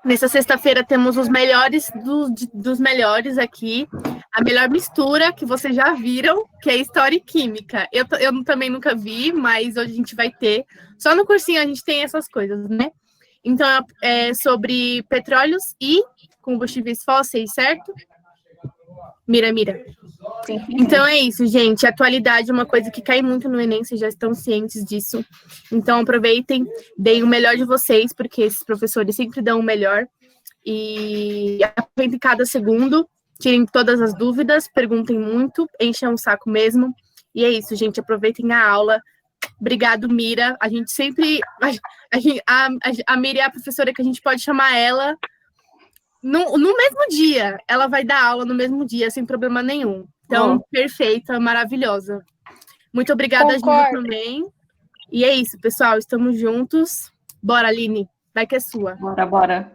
Nessa sexta-feira temos os melhores dos melhores aqui. A melhor mistura que vocês já viram, que é História e Química. Eu também nunca vi, mas hoje a gente vai ter. Só no cursinho a gente tem essas coisas, né? Então, é sobre petróleos e combustíveis fósseis, certo? Mira. Sim. Então é isso, gente. Atualidade é uma coisa que cai muito no Enem, vocês já estão cientes disso. Então aproveitem, deem o melhor de vocês, porque esses professores sempre dão o melhor. E aproveitem cada segundo, tirem todas as dúvidas, perguntem muito, enchem o saco mesmo. E é isso, gente. Aproveitem a aula. Obrigado, Mira. A gente sempre. A Mira é a professora que a gente pode chamar ela. No mesmo dia, ela vai dar aula no mesmo dia, sem problema nenhum. Então, perfeita, maravilhosa. Muito obrigada, Gina, também. E é isso, pessoal, estamos juntos. Bora, Aline, vai que é sua. Bora.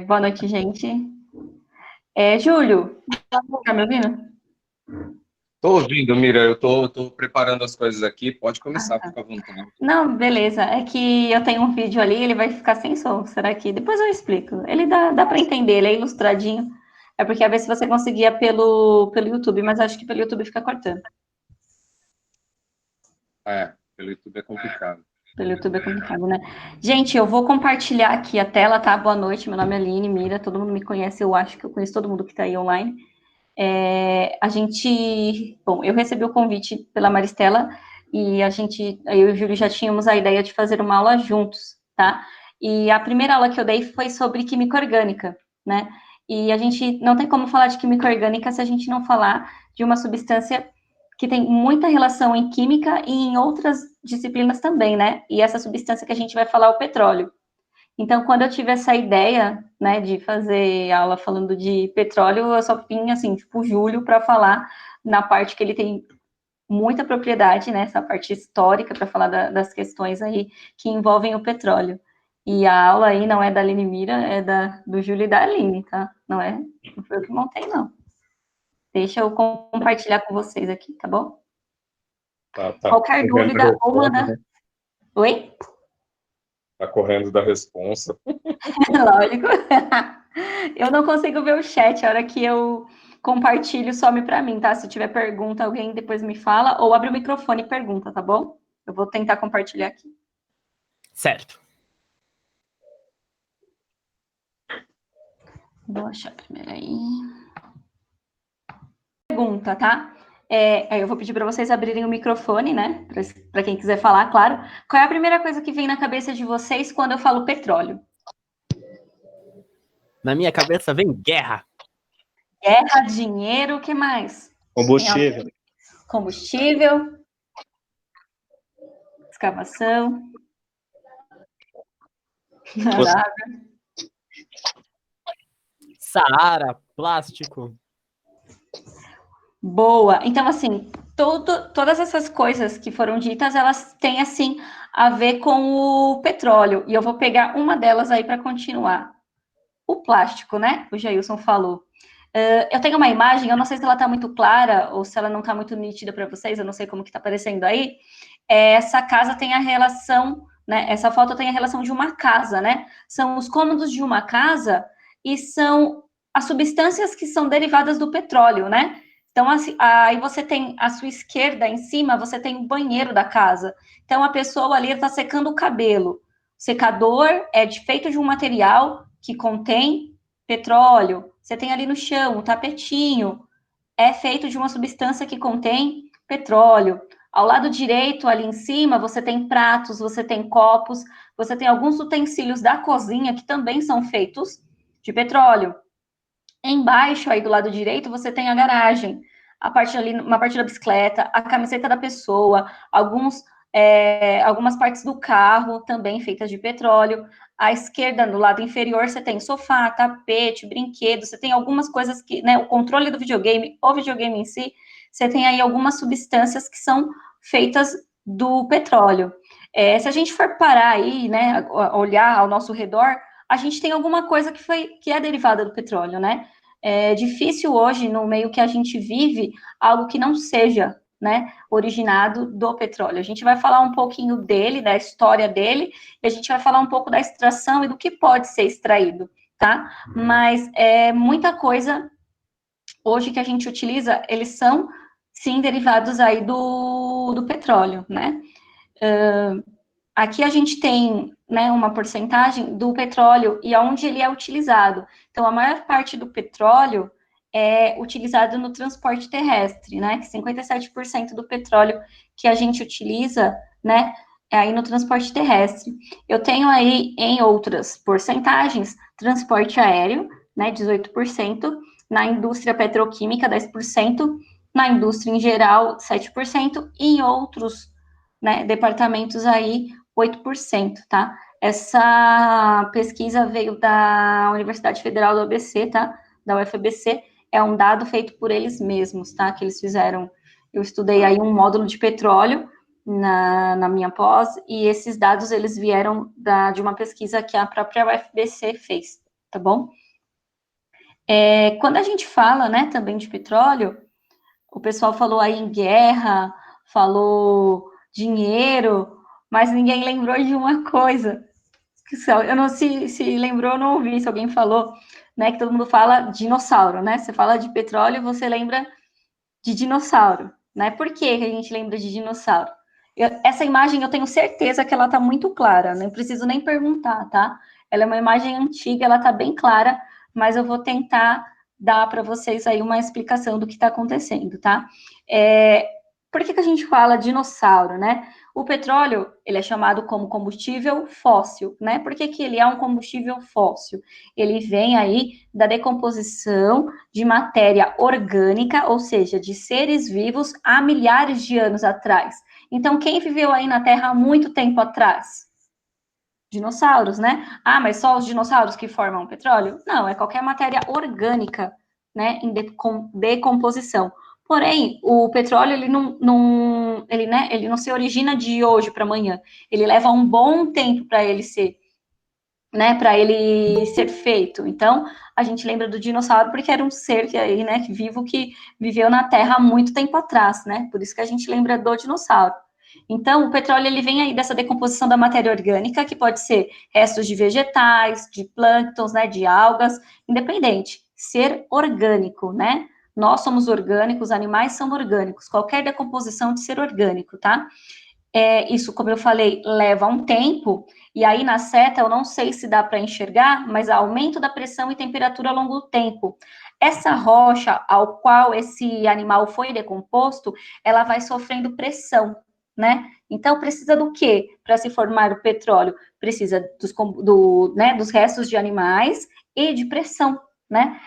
Boa noite, gente. Júlio, tá me ouvindo? Tô ouvindo, Mira, eu tô preparando as coisas aqui, pode começar, fica à vontade. Não, beleza, é que eu tenho um vídeo ali, ele vai ficar sem som, será que... Depois eu explico, ele dá para entender, ele é ilustradinho, é porque a ver se você conseguia pelo YouTube, mas acho que pelo YouTube fica cortando. Pelo YouTube é complicado. Pelo YouTube é complicado, né? Gente, eu vou compartilhar aqui a tela, tá? Boa noite, meu nome é Aline Mira, todo mundo me conhece, eu acho que eu conheço todo mundo que tá aí online. Bom, eu recebi o convite pela Maristela e eu e o Júlio já tínhamos a ideia de fazer uma aula juntos, tá? E a primeira aula que eu dei foi sobre química orgânica, né? E a gente não tem como falar de química orgânica se a gente não falar de uma substância que tem muita relação em química e em outras disciplinas também, né? E essa substância que a gente vai falar é o petróleo. Então, quando eu tive essa ideia, né, de fazer aula falando de petróleo, eu só vim, assim, tipo, o Júlio para falar na parte que ele tem muita propriedade, né, essa parte histórica, para falar das questões aí que envolvem o petróleo. E a aula aí não é da Aline Mira, é do Júlio e da Aline, tá? Não foi eu que montei, não. Deixa eu compartilhar com vocês aqui, tá bom? Tá. Qualquer dúvida ou mandar... Né? Oi? Tá correndo da responsa. Lógico. Eu não consigo ver o chat, a hora que eu compartilho some para mim, tá? Se tiver pergunta, alguém depois me fala, ou abre o microfone e pergunta, tá bom? Eu vou tentar compartilhar aqui. Certo. Vou achar primeiro aí. Pergunta, tá? Eu vou pedir para vocês abrirem o microfone, né? Para quem quiser falar, claro. Qual é a primeira coisa que vem na cabeça de vocês quando eu falo petróleo? Na minha cabeça vem guerra. Guerra, dinheiro, o que mais? Combustível. Combustível. Escavação. Saara, plástico. Boa. Então, assim, todas essas coisas que foram ditas, elas têm, assim, a ver com o petróleo. E eu vou pegar uma delas aí para continuar. O plástico, né? O Jailson falou. Eu tenho uma imagem, eu não sei se ela está muito clara ou se ela não está muito nítida para vocês, eu não sei como que está aparecendo aí. Essa casa tem a relação, né? Essa foto tem a relação de uma casa, né? São os cômodos de uma casa e são as substâncias que são derivadas do petróleo, né? Então, aí você tem à sua esquerda, em cima, você tem o banheiro da casa. Então, a pessoa ali está secando o cabelo. O secador é feito de um material que contém petróleo. Você tem ali no chão o tapetinho, é feito de uma substância que contém petróleo. Ao lado direito, ali em cima, você tem pratos, você tem copos, você tem alguns utensílios da cozinha que também são feitos de petróleo. Embaixo, aí do lado direito, você tem a garagem, uma parte da bicicleta, a camiseta da pessoa, algumas partes do carro também feitas de petróleo. À esquerda, no lado inferior, você tem sofá, tapete, brinquedo, você tem algumas coisas que, né, o controle do videogame, o videogame em si, você tem aí algumas substâncias que são feitas do petróleo. Se a gente for parar aí, né, olhar ao nosso redor, a gente tem alguma coisa que é derivada do petróleo, né? É difícil hoje, no meio que a gente vive, algo que não seja né, originado do petróleo. A gente vai falar um pouquinho dele, da história dele, e a gente vai falar um pouco da extração e do que pode ser extraído, tá? Mas muita coisa hoje que a gente utiliza, eles são, sim, derivados aí do petróleo, né? Aqui a gente tem, né, uma porcentagem do petróleo e aonde ele é utilizado. Então, a maior parte do petróleo é utilizado no transporte terrestre, né? 57% do petróleo que a gente utiliza, né, é aí no transporte terrestre. Eu tenho aí, em outras porcentagens, transporte aéreo, né, 18%, na indústria petroquímica, 10%, na indústria em geral, 7%, e em outros, né, departamentos aí, 8%, tá? Essa pesquisa veio da Universidade Federal do ABC, tá? Da UFABC, é um dado feito por eles mesmos, tá? Que eles fizeram. Eu estudei aí um módulo de petróleo na minha pós, e esses dados, eles vieram de uma pesquisa que a própria UFABC fez, tá bom? Quando a gente fala, né, também de petróleo, o pessoal falou aí em guerra, falou dinheiro, mas ninguém lembrou de uma coisa. Eu não se lembrou, eu não ouvi se alguém falou, né, que todo mundo fala dinossauro, né? Você fala de petróleo, você lembra de dinossauro, né? Por que a gente lembra de dinossauro? Essa imagem eu tenho certeza que ela tá muito clara, não preciso nem perguntar, tá? Ela é uma imagem antiga, ela tá bem clara, mas eu vou tentar dar para vocês aí uma explicação do que está acontecendo, tá? Por que a gente fala dinossauro, né? O petróleo, ele é chamado como combustível fóssil, né? Por que ele é um combustível fóssil? Ele vem aí da decomposição de matéria orgânica, ou seja, de seres vivos há milhares de anos atrás. Então, quem viveu aí na Terra há muito tempo atrás? Dinossauros, né? Ah, mas só os dinossauros que formam petróleo? Não, é qualquer matéria orgânica, né, em decomposição. Porém, o petróleo, ele não se origina de hoje para amanhã. Ele leva um bom tempo para ele ser, né, para ele ser feito. Então, a gente lembra do dinossauro porque era um ser que aí, né, vivo, que viveu na Terra há muito tempo atrás, né? Por isso que a gente lembra do dinossauro. Então, o petróleo, ele vem aí dessa decomposição da matéria orgânica, que pode ser restos de vegetais, de plânctons, né, de algas, independente, ser orgânico, né? Nós somos orgânicos, animais são orgânicos, qualquer decomposição de ser orgânico, tá? Isso, como eu falei, leva um tempo, e aí na seta eu não sei se dá para enxergar, mas há aumento da pressão e temperatura ao longo do tempo. Essa rocha ao qual esse animal foi decomposto, ela vai sofrendo pressão, né? Então, precisa do quê para se formar o petróleo? Precisa dos restos de animais e de pressão, né?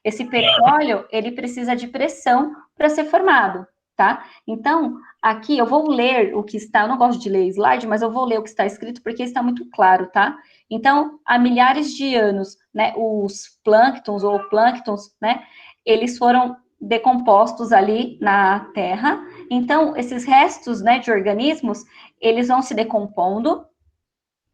Esse petróleo, ele precisa de pressão para ser formado, tá? Então, aqui eu vou ler o que está, eu não gosto de ler slide, mas eu vou ler o que está escrito porque está muito claro, tá? Então, há milhares de anos, né, os plânctons ou plânctons, né, eles foram decompostos ali na Terra. Então, esses restos, né, de organismos, eles vão se decompondo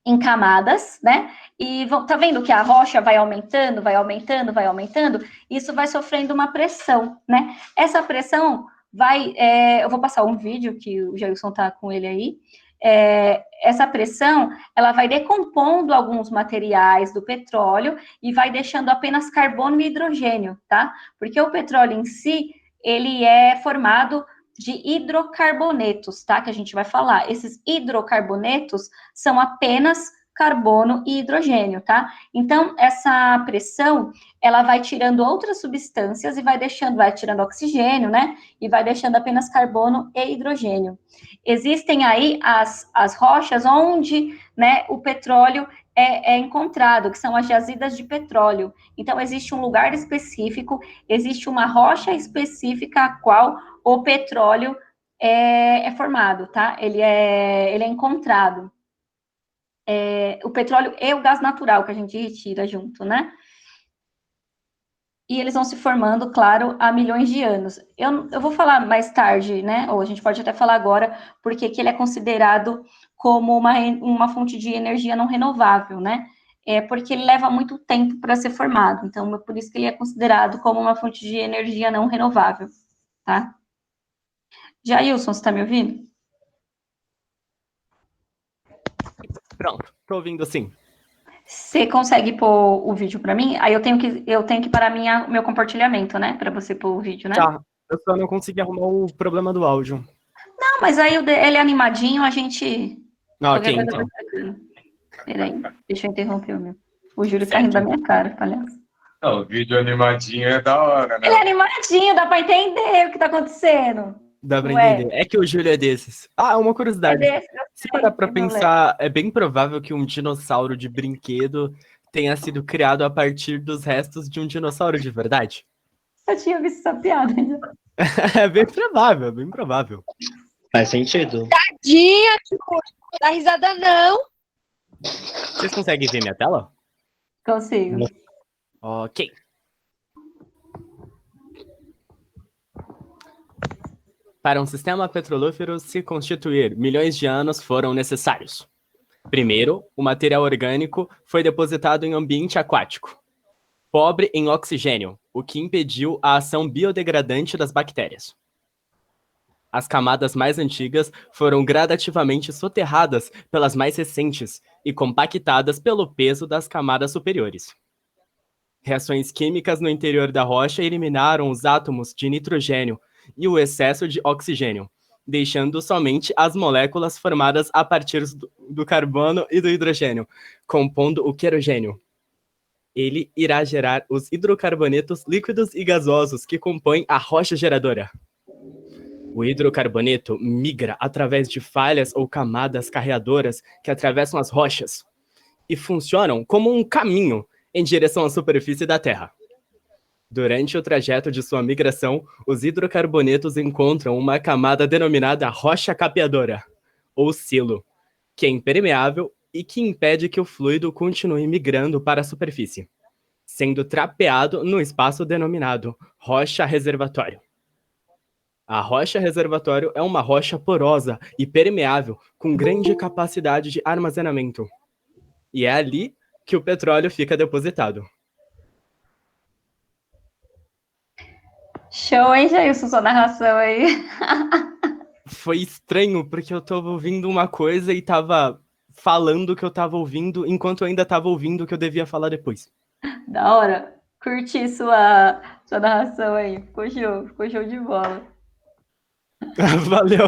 em camadas, né? E tá vendo que a rocha vai aumentando, vai aumentando, vai aumentando? Isso vai sofrendo uma pressão, né? Essa pressão vai, eu vou passar um vídeo que o Jailson tá com ele aí. Essa pressão, ela vai decompondo alguns materiais do petróleo e vai deixando apenas carbono e hidrogênio, tá? Porque o petróleo em si, ele é formado de hidrocarbonetos, tá? Que a gente vai falar. Esses hidrocarbonetos são apenas carbono e hidrogênio, tá? Então, essa pressão, ela vai tirando outras substâncias e vai tirando oxigênio, né? E vai deixando apenas carbono e hidrogênio. Existem aí as rochas onde, né, o petróleo é encontrado, que são as jazidas de petróleo. Então, existe um lugar específico, existe uma rocha específica a qual o petróleo é formado, tá? Ele é encontrado. O petróleo e o gás natural que a gente retira junto, né? E eles vão se formando, claro, há milhões de anos. Eu vou falar mais tarde, né? Ou a gente pode até falar agora, porque que ele é considerado como uma fonte de energia não renovável, né? Porque ele leva muito tempo para ser formado. Então, é por isso que ele é considerado como uma fonte de energia não renovável, tá? Jailson, você tá me ouvindo? Pronto, tô ouvindo sim. Você consegue pôr o vídeo para mim? Aí eu tenho que parar meu compartilhamento, né? Para você pôr o vídeo, né? Tá, eu só não consegui arrumar o problema do áudio. Não, mas aí ele é animadinho, a gente... Ah, Qualquer ok, coisa então. vai sacando. Peraí, deixa eu interromper o meu. O Júlio tá Certo. rindo da minha cara, palhaço. Não, o vídeo animadinho é da hora, Ele é né? animadinho, dá para entender o que tá acontecendo. Dá pra Ué, entender. É que o Júlio é desses. Ah, uma é curiosidade. desse, eu Se sei, parar pra sem problema. pensar, é bem provável que um dinossauro de brinquedo tenha sido criado a partir dos restos de um dinossauro de verdade. Eu tinha visto essa piada ainda. É bem provável, bem provável. Faz sentido. Tadinha, não dá risada não. Vocês conseguem ver minha tela? Consigo. Ok. Para um sistema petrolífero se constituir, milhões de anos foram necessários. Primeiro, o material orgânico foi depositado em ambiente aquático, pobre em oxigênio, o que impediu a ação biodegradante das bactérias. As camadas mais antigas foram gradativamente soterradas pelas mais recentes e compactadas pelo peso das camadas superiores. Reações químicas no interior da rocha eliminaram os átomos de nitrogênio e o excesso de oxigênio, deixando somente as moléculas formadas a partir do carbono e do hidrogênio, compondo o querogênio. Ele irá gerar os hidrocarbonetos líquidos e gasosos que compõem a rocha geradora. O hidrocarboneto migra através de falhas ou camadas carreadoras que atravessam as rochas e funcionam como um caminho em direção à superfície da Terra. Durante o trajeto de sua migração, os hidrocarbonetos encontram uma camada denominada rocha capeadora, ou silo, que é impermeável e que impede que o fluido continue migrando para a superfície, sendo trapeado no espaço denominado rocha reservatório. A rocha reservatório é uma rocha porosa e permeável com grande capacidade de armazenamento. E é ali que o petróleo fica depositado. Show, hein, Jailson, sua narração aí. Foi estranho, porque eu tava ouvindo uma coisa e tava falando o que eu tava ouvindo, enquanto eu ainda tava ouvindo o que eu devia falar depois. Da hora. Curti sua narração aí. Ficou show de bola. Valeu.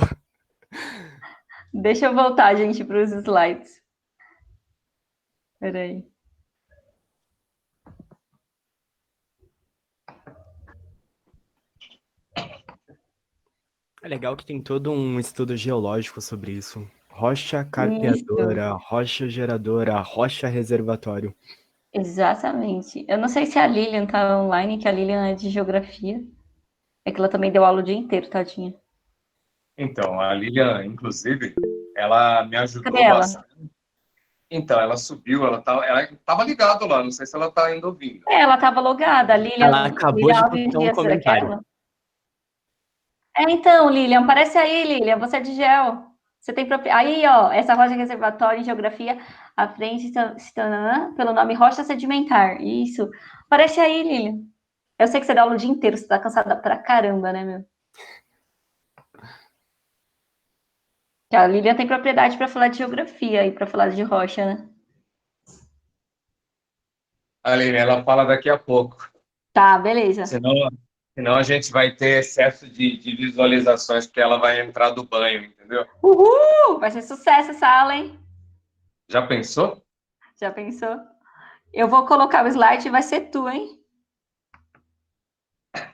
Deixa eu voltar, gente, para os slides. Peraí. É legal que tem todo um estudo geológico sobre isso. Rocha carpeadora, rocha geradora, rocha reservatório. Exatamente. Eu não sei se a Lilian tá online, que a Lilian é de geografia. É que ela também deu aula o dia inteiro, tadinha. Então, a Lilian, inclusive, ela me ajudou Cadê ela? bastante. Então, ela subiu, ela tava ligada lá, não sei se ela tá ainda ouvindo. Ela tava logada. A Lilian, Ela acabou de postar um comentário. Então, Lilian, aparece aí, Lilian. Você é de geo. Você tem aí, ó, essa rocha reservatória em geografia, à frente pelo nome rocha sedimentar. Isso. Aparece aí, Lilian. Eu sei que você dá aula o dia inteiro, você tá cansada pra caramba, né, meu? A Lilian tem propriedade para falar de geografia e para falar de rocha, né? A Lilian, ela fala daqui a pouco. Tá, beleza. Senão a gente vai ter excesso de visualizações, porque ela vai entrar do banho, entendeu? Uhul! Vai ser sucesso essa aula, hein? Já pensou? Já pensou? Eu vou colocar o slide e vai ser tu, hein?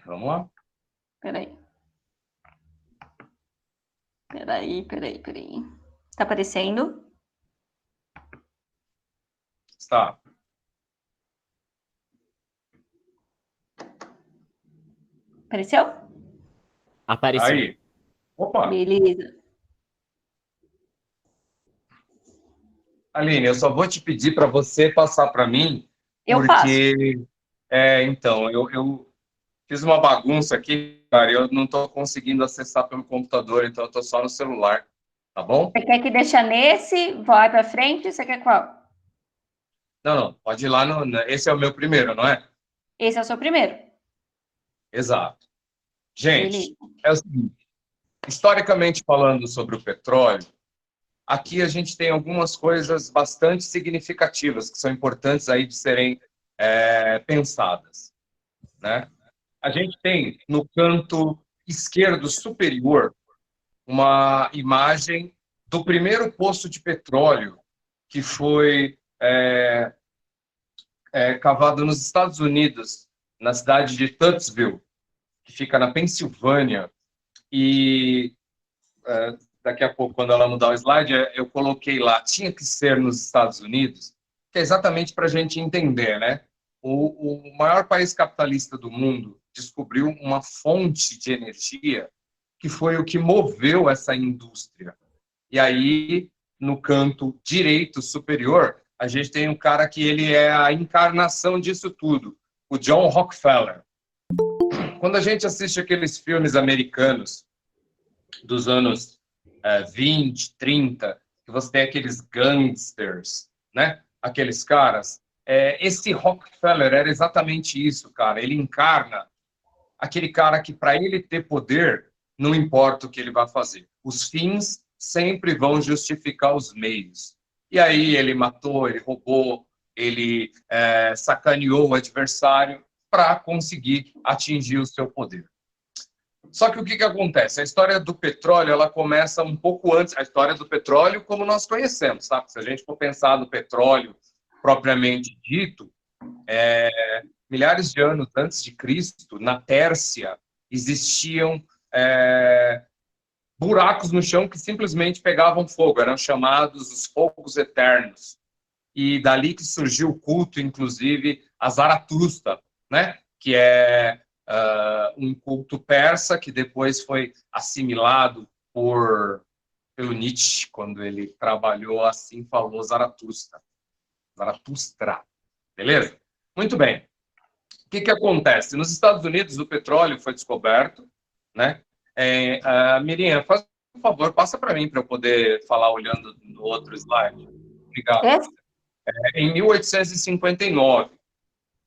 Vamos lá. Peraí. Tá aparecendo? Está. Apareceu? Apareceu. Aí. Opa. Beleza. Aline, eu só vou te pedir para você passar para mim, Eu porque então, eu fiz uma bagunça aqui, cara, eu não estou conseguindo acessar pelo computador, então eu estou só no celular, tá bom? Você quer que deixa nesse? Vai para frente? Você quer qual? Não, pode ir lá esse é o meu primeiro, não é? Esse é o seu primeiro. Exato. Gente, Beleza. é o seguinte, Historicamente falando sobre o petróleo, aqui a gente tem algumas coisas bastante significativas que são importantes aí de serem pensadas, né? A gente tem no canto esquerdo superior uma imagem do primeiro poço de petróleo que foi cavado nos Estados Unidos, na cidade de Tutsville, que fica na Pensilvânia. E daqui a pouco, quando ela mudar o slide, eu coloquei lá, tinha que ser nos Estados Unidos, que é exatamente para a gente entender, né? O maior país capitalista do mundo descobriu uma fonte de energia que foi o que moveu essa indústria. E aí, no canto direito superior, a gente tem um cara que ele é a encarnação disso tudo, o John Rockefeller. Quando a gente assiste aqueles filmes americanos dos anos 20, 30, que você tem aqueles gangsters, né? Aqueles caras, esse Rockefeller era exatamente isso, cara. Ele encarna aquele cara que, para ele ter poder, não importa o que ele vai fazer. Os fins sempre vão justificar os meios. E aí ele matou, ele roubou, ele sacaneou o adversário para conseguir atingir o seu poder. Só que o que acontece? A história do petróleo, ela começa um pouco antes, a história do petróleo como nós conhecemos, sabe? Se a gente for pensar no petróleo propriamente dito, milhares de anos antes de Cristo, na Pérsia, existiam buracos no chão que simplesmente pegavam fogo, eram chamados os fogos eternos. E dali que surgiu o culto, inclusive, a Zaratustra, né? Que é um culto persa que depois foi assimilado pelo Nietzsche, quando ele trabalhou assim, falou Zaratustra. Zaratustra, beleza? Muito bem. O que acontece? Nos Estados Unidos, o petróleo foi descoberto, né? Miriam, faz um favor, passa para mim para eu poder falar olhando no outro slide. Obrigado. Em 1859.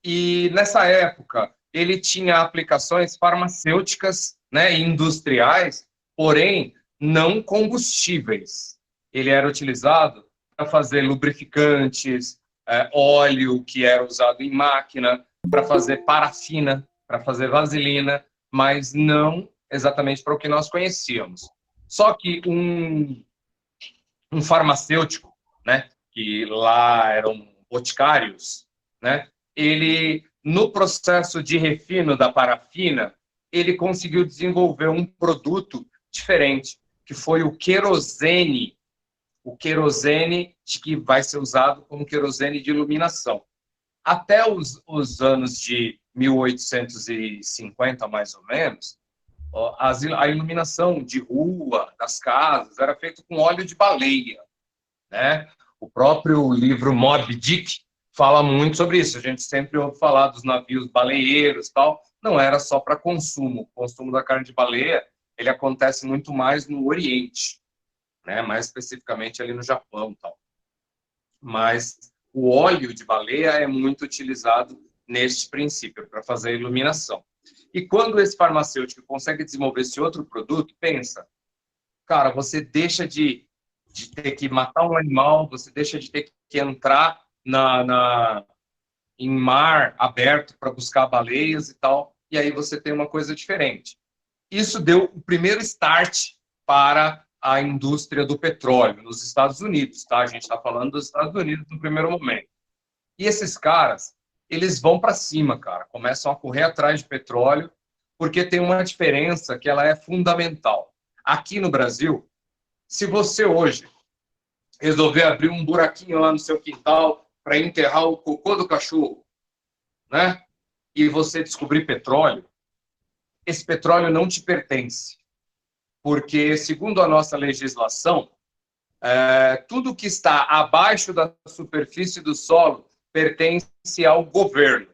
E nessa época, ele tinha aplicações farmacêuticas, né, e industriais, porém não combustíveis. Ele era utilizado para fazer lubrificantes, óleo que era usado em máquina, para fazer parafina, para fazer vaselina, mas não exatamente para o que nós conhecíamos. Só que um farmacêutico, né, que lá eram boticários, né, ele, no processo de refino da parafina, ele conseguiu desenvolver um produto diferente, que foi o querosene. O querosene que vai ser usado como querosene de iluminação. Até os anos de 1850, mais ou menos, a iluminação de rua, das casas, era feita com óleo de baleia, né? O próprio livro Moby Dick fala muito sobre isso. A gente sempre ouve falar dos navios baleeiros, tal. Não era só para consumo. O consumo da carne de baleia, ele acontece muito mais no Oriente, né? Mais especificamente ali no Japão, tal. Mas o óleo de baleia é muito utilizado neste princípio, para fazer a iluminação. E quando esse farmacêutico consegue desenvolver esse outro produto, pensa, cara, você deixa de ter que matar um animal, você deixa de ter que entrar em mar aberto para buscar baleias e tal, e aí você tem uma coisa diferente. Isso deu o primeiro start para a indústria do petróleo nos Estados Unidos, tá? A gente está falando dos Estados Unidos no primeiro momento. E esses caras, eles vão para cima, cara, começam a correr atrás de petróleo, porque tem uma diferença que ela é fundamental. Aqui no Brasil, se você hoje resolver abrir um buraquinho lá no seu quintal para enterrar o cocô do cachorro, né? E você descobrir petróleo, esse petróleo não te pertence. Porque, segundo a nossa legislação, tudo que está abaixo da superfície do solo pertence ao governo.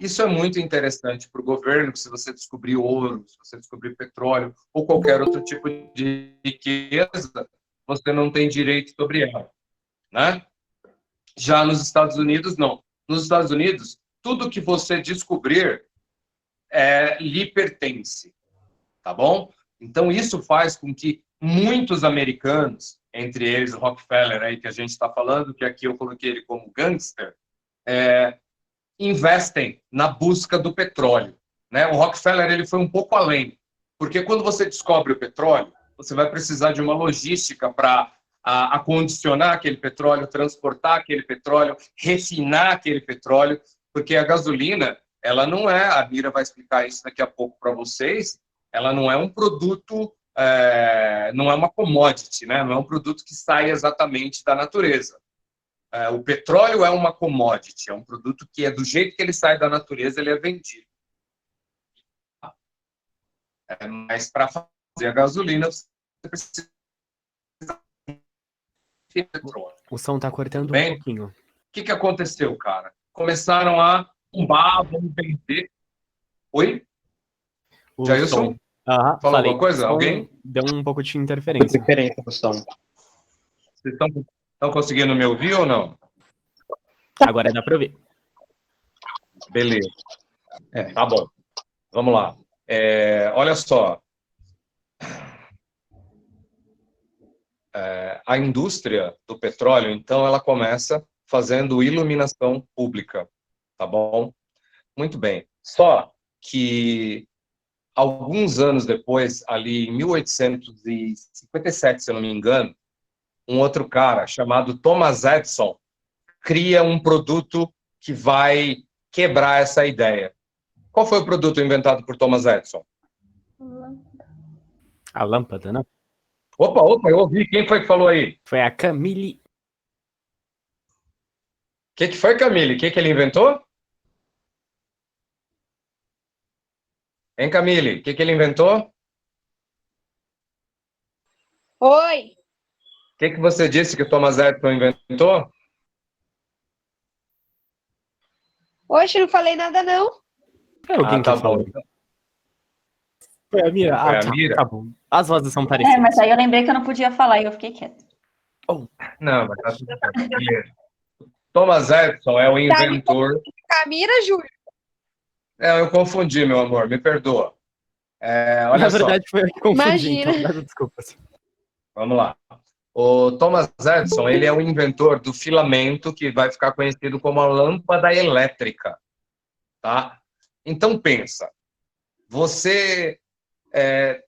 Isso é muito interessante para o governo, que se você descobrir ouro, se você descobrir petróleo ou qualquer outro tipo de riqueza, você não tem direito sobre ela, né? Já nos Estados Unidos, não. Nos Estados Unidos, tudo que você descobrir lhe pertence, tá bom? Então, isso faz com que muitos americanos, entre eles o Rockefeller, aí, que a gente está falando, que aqui eu coloquei ele como gangster, investem na busca do petróleo, né? O Rockefeller ele foi um pouco além, porque quando você descobre o petróleo, você vai precisar de uma logística para acondicionar aquele petróleo, transportar aquele petróleo, refinar aquele petróleo, porque a gasolina, ela não é, a Mira vai explicar isso daqui a pouco para vocês, ela não é um produto, não é uma commodity, né? Não é um produto que sai exatamente da natureza. O petróleo é uma commodity, é um produto que é do jeito que ele sai da natureza, ele é vendido. Mas para fazer a gasolina, você precisa de petróleo. O som tá cortando Bem, um pouquinho. O que aconteceu, cara? Começaram a vamos vender. Oi? O Jailson? som. Aham, Falou falei. alguma coisa? O som Alguém? deu um pouco de interferência. Diferença no som. Vocês estão conseguindo me ouvir ou não? Agora dá para ouvir. Beleza. Tá bom. Vamos lá. Olha só. A indústria do petróleo, então, ela começa fazendo iluminação pública. Tá bom? Muito bem. Só que alguns anos depois, ali em 1857, se eu não me engano, um outro cara chamado Thomas Edison cria um produto que vai quebrar essa ideia. Qual foi o produto inventado por Thomas Edison? A lâmpada, né? Opa, eu ouvi. Quem foi que falou aí? Foi a Camille. O que foi, Camille? O que ele inventou? Hein, Camille? O que ele inventou? Oi. O que você disse que o Thomas Edison inventou? Oxe, não falei nada, não. Foi alguém tá que falou. bom. Foi a Mira? Foi a Mira? Tá bom. As vozes são parecidas. Mas aí eu lembrei que eu não podia falar e eu fiquei quieta. Não, mas tá tudo bem. Beleza. Thomas Edison é o inventor... Camila, Júlio. Eu confundi, meu amor. Me perdoa. Olha Na só. verdade, foi eu que confundi. Imagina. Então, peço desculpas. Vamos lá. O Thomas Edison, ele é o inventor do filamento que vai ficar conhecido como a lâmpada elétrica, tá? Então, pensa, você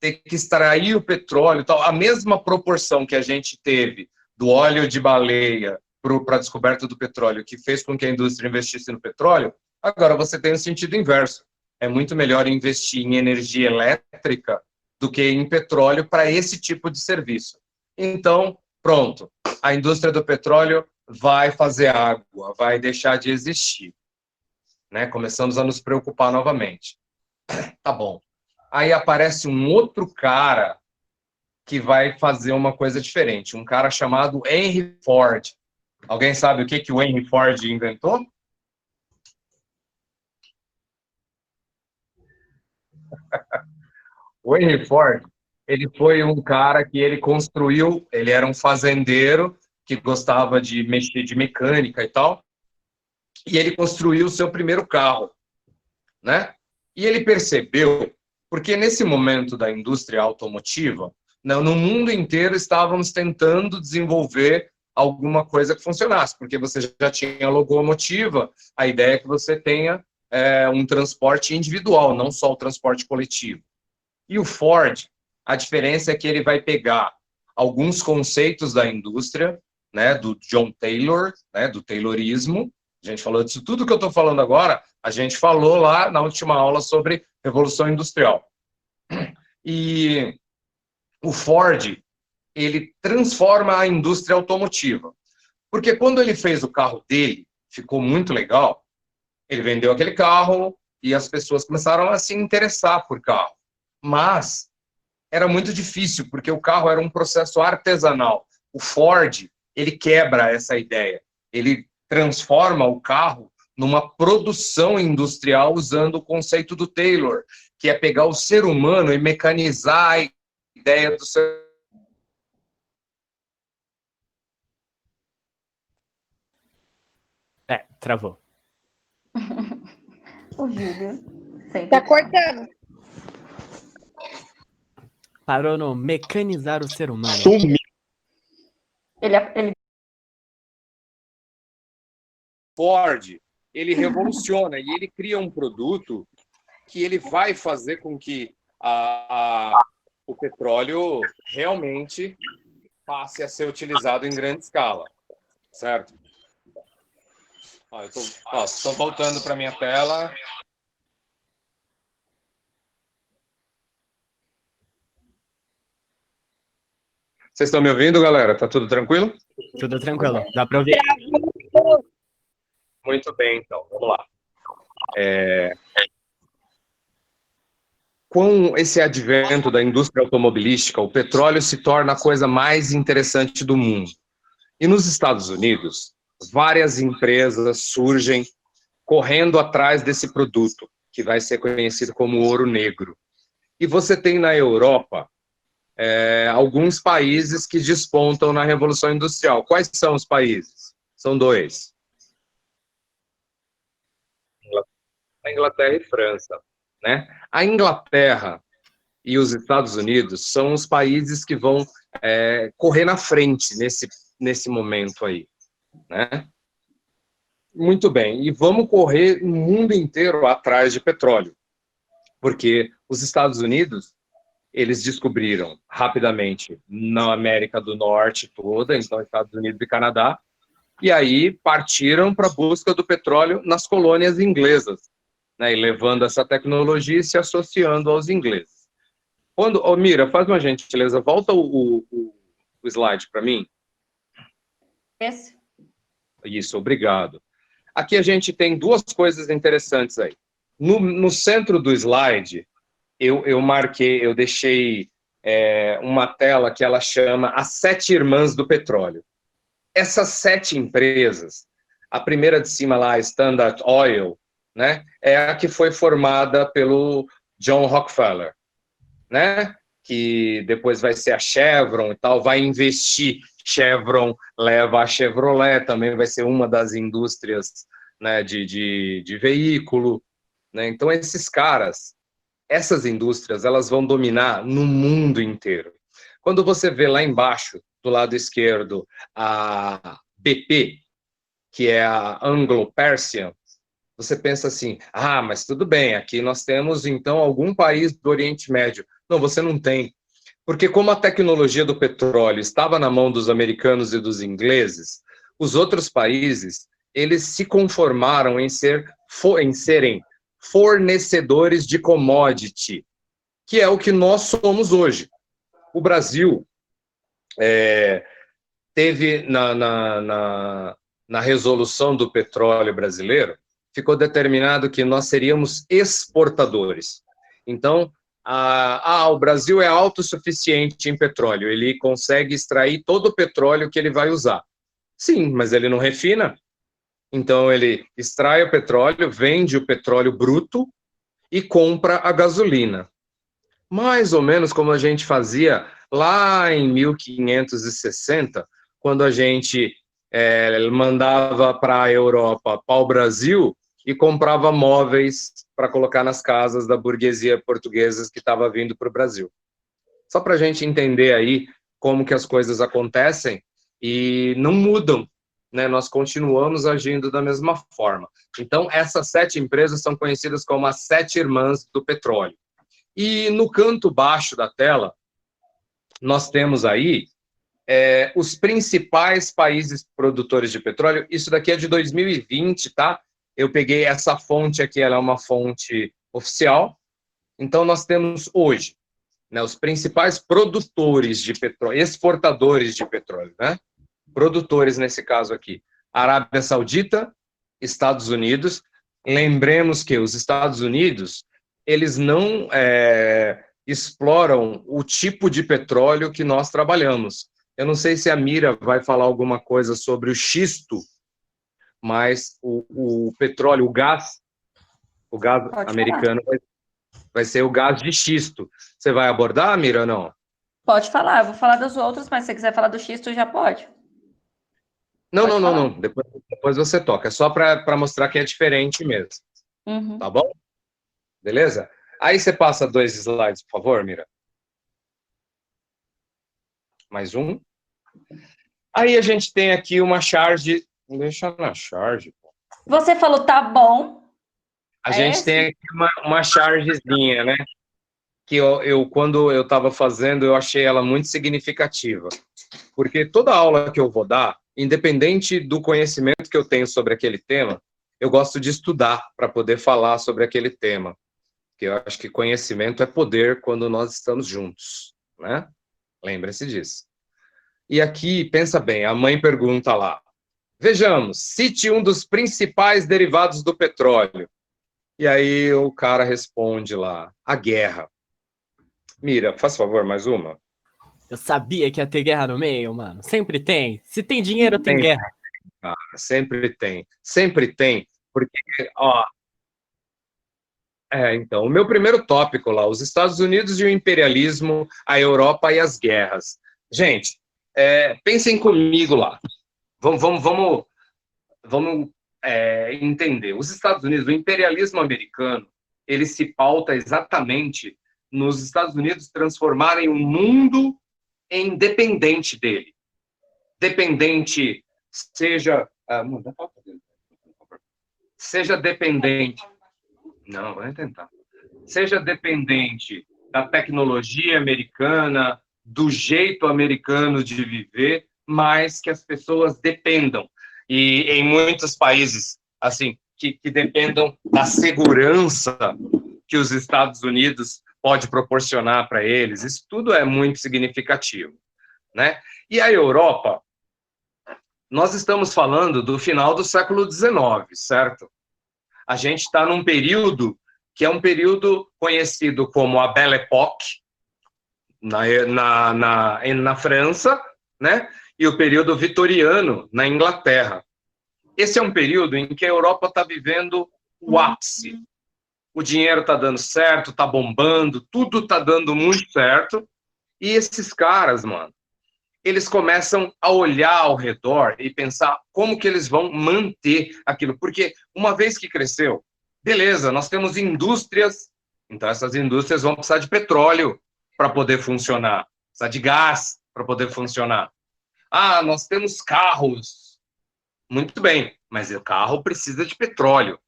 ter que extrair o petróleo, tal, a mesma proporção que a gente teve do óleo de baleia para a descoberta do petróleo, que fez com que a indústria investisse no petróleo, agora você tem o sentido inverso. É muito melhor investir em energia elétrica do que em petróleo para esse tipo de serviço. Então, pronto, a indústria do petróleo vai fazer água, vai deixar de existir. Né? Começamos a nos preocupar novamente. Tá bom. Aí aparece um outro cara que vai fazer uma coisa diferente, um cara chamado Henry Ford. Alguém sabe o que o Henry Ford inventou? O Henry Ford, ele foi um cara que ele construiu, ele era um fazendeiro que gostava de mexer de mecânica e tal, e ele construiu o seu primeiro carro, né? E ele percebeu, porque nesse momento da indústria automotiva, no mundo inteiro estávamos tentando desenvolver alguma coisa que funcionasse, porque você já tinha locomotiva, a ideia é que você tenha um transporte individual, não só o transporte coletivo. E o Ford, a diferença é que ele vai pegar alguns conceitos da indústria, né, do John Taylor, né, do Taylorismo. A gente falou disso tudo que eu estou falando agora, a gente falou lá na última aula sobre Revolução Industrial. E o Ford, ele transforma a indústria automotiva. Porque quando ele fez o carro dele, ficou muito legal, ele vendeu aquele carro e as pessoas começaram a se interessar por carro. Mas era muito difícil, porque o carro era um processo artesanal. O Ford, ele quebra essa ideia. Ele transforma o carro numa produção industrial usando o conceito do Taylor, que é pegar o ser humano e mecanizar a ideia do ser. Travou. O Júlio. Sempre. Tá cortando. parou no mecanizar o ser humano. Sumiu. Ele Ford, ele revoluciona e ele cria um produto que ele vai fazer com que o petróleo realmente passe a ser utilizado em grande escala, certo? Estou voltando para minha tela. Vocês estão me ouvindo, galera? Tá tudo tranquilo? Tudo tranquilo, dá para ouvir. Muito bem, então, vamos lá. Com esse advento da indústria automobilística, o petróleo se torna a coisa mais interessante do mundo. E nos Estados Unidos, várias empresas surgem correndo atrás desse produto, que vai ser conhecido como ouro negro. E você tem na Europa alguns países que despontam na Revolução Industrial. Quais são os países? São dois. A Inglaterra e França, né? A Inglaterra e os Estados Unidos são os países que vão correr na frente nesse momento aí, né? Muito bem, e vamos correr no mundo inteiro atrás de petróleo, porque os Estados Unidos, eles descobriram rapidamente na América do Norte toda, então Estados Unidos e Canadá, e aí partiram para a busca do petróleo nas colônias inglesas, né, e levando essa tecnologia e se associando aos ingleses. Mira, faz uma gentileza, volta o slide para mim. Esse? Isso, obrigado. Aqui a gente tem duas coisas interessantes aí. No centro do slide, eu deixei uma tela que ela chama As 7 Irmãs do Petróleo. Essas 7 empresas, a primeira de cima lá, Standard Oil, né, é a que foi formada pelo John Rockefeller, né, que depois vai ser a Chevron e tal, vai investir. Chevron leva a Chevrolet, também vai ser uma das indústrias, né, de veículo, né? Então esses caras, essas indústrias, elas vão dominar no mundo inteiro. Quando você vê lá embaixo, do lado esquerdo, a BP, que é a Anglo-Persian, você pensa assim, mas tudo bem, aqui nós temos, então, algum país do Oriente Médio. Não, você não tem. Porque como a tecnologia do petróleo estava na mão dos americanos e dos ingleses, os outros países, eles se conformaram em serem fornecedores de commodity, que é o que nós somos hoje. O Brasil teve na resolução do petróleo brasileiro, ficou determinado que nós seríamos exportadores. Então, o Brasil é autossuficiente em petróleo, ele consegue extrair todo o petróleo que ele vai usar. Sim, mas ele não refina. Então, ele extrai o petróleo, vende o petróleo bruto e compra a gasolina. Mais ou menos como a gente fazia lá em 1560, quando a gente mandava para a Europa, para o Brasil, e comprava móveis para colocar nas casas da burguesia portuguesa que estava vindo para o Brasil. Só para a gente entender aí como que as coisas acontecem e não mudam, né? Nós continuamos agindo da mesma forma. Então, essas 7 empresas são conhecidas como as 7 Irmãs do Petróleo. E no canto baixo da tela, nós temos aí os principais países produtores de petróleo. Isso daqui é de 2020, tá? Eu peguei essa fonte aqui, ela é uma fonte oficial. Então, nós temos hoje, né, os principais produtores de petróleo, exportadores de petróleo, né? Produtores, nesse caso aqui, Arábia Saudita, Estados Unidos. Lembremos que os Estados Unidos, eles não exploram o tipo de petróleo que nós trabalhamos. Eu não sei se a Mira vai falar alguma coisa sobre o xisto, mas o petróleo, o gás americano vai ser o gás de xisto. Você vai abordar, Mira, ou não? Pode falar, eu vou falar dos outros, mas se você quiser falar do xisto, já pode. Não. Depois você toca. É só para mostrar que é diferente mesmo. Uhum. Tá bom? Beleza? Aí você passa 2 slides, por favor, Mira. Mais um. Aí a gente tem aqui uma charge. Deixa na charge. Você falou, tá bom. A gente tem aqui uma chargezinha, né? Que quando eu estava fazendo, eu achei ela muito significativa. Porque toda aula que eu vou dar, independente do conhecimento que eu tenho sobre aquele tema, eu gosto de estudar para poder falar sobre aquele tema. Porque eu acho que conhecimento é poder quando nós estamos juntos, né? Lembre-se disso. E aqui, pensa bem, a mãe pergunta lá, vejamos, cite um dos principais derivados do petróleo. E aí o cara responde lá, a guerra. Mira, faz favor, mais uma. Eu sabia que ia ter guerra no meio, mano. Sempre tem. Se tem dinheiro, tem guerra. Cara, sempre tem. Sempre tem. Porque, ó... então, o meu primeiro tópico lá, os Estados Unidos e o imperialismo, a Europa e as guerras. Gente, pensem comigo lá. Vamos entender. Os Estados Unidos, o imperialismo americano, ele se pauta exatamente nos Estados Unidos transformarem o mundo em dependente dele. Dependente, seja dependente. Não, vou tentar. Seja dependente da tecnologia americana, do jeito americano de viver, mas que as pessoas dependam. E em muitos países, assim, que dependam da segurança que os Estados Unidos pode proporcionar para eles. Isso tudo é muito significativo, né? E a Europa, nós estamos falando do final do século XIX, certo? A gente está num período que é um período conhecido como a Belle Époque, na França, né? E o período vitoriano na Inglaterra. Esse é um período em que a Europa está vivendo o ápice. O dinheiro está dando certo, está bombando, tudo está dando muito certo. E esses caras, mano, eles começam a olhar ao redor e pensar como que eles vão manter aquilo. Porque uma vez que cresceu, beleza, nós temos indústrias, então essas indústrias vão precisar de petróleo para poder funcionar, precisar de gás para poder funcionar. Ah, nós temos carros. Muito bem, mas o carro precisa de petróleo.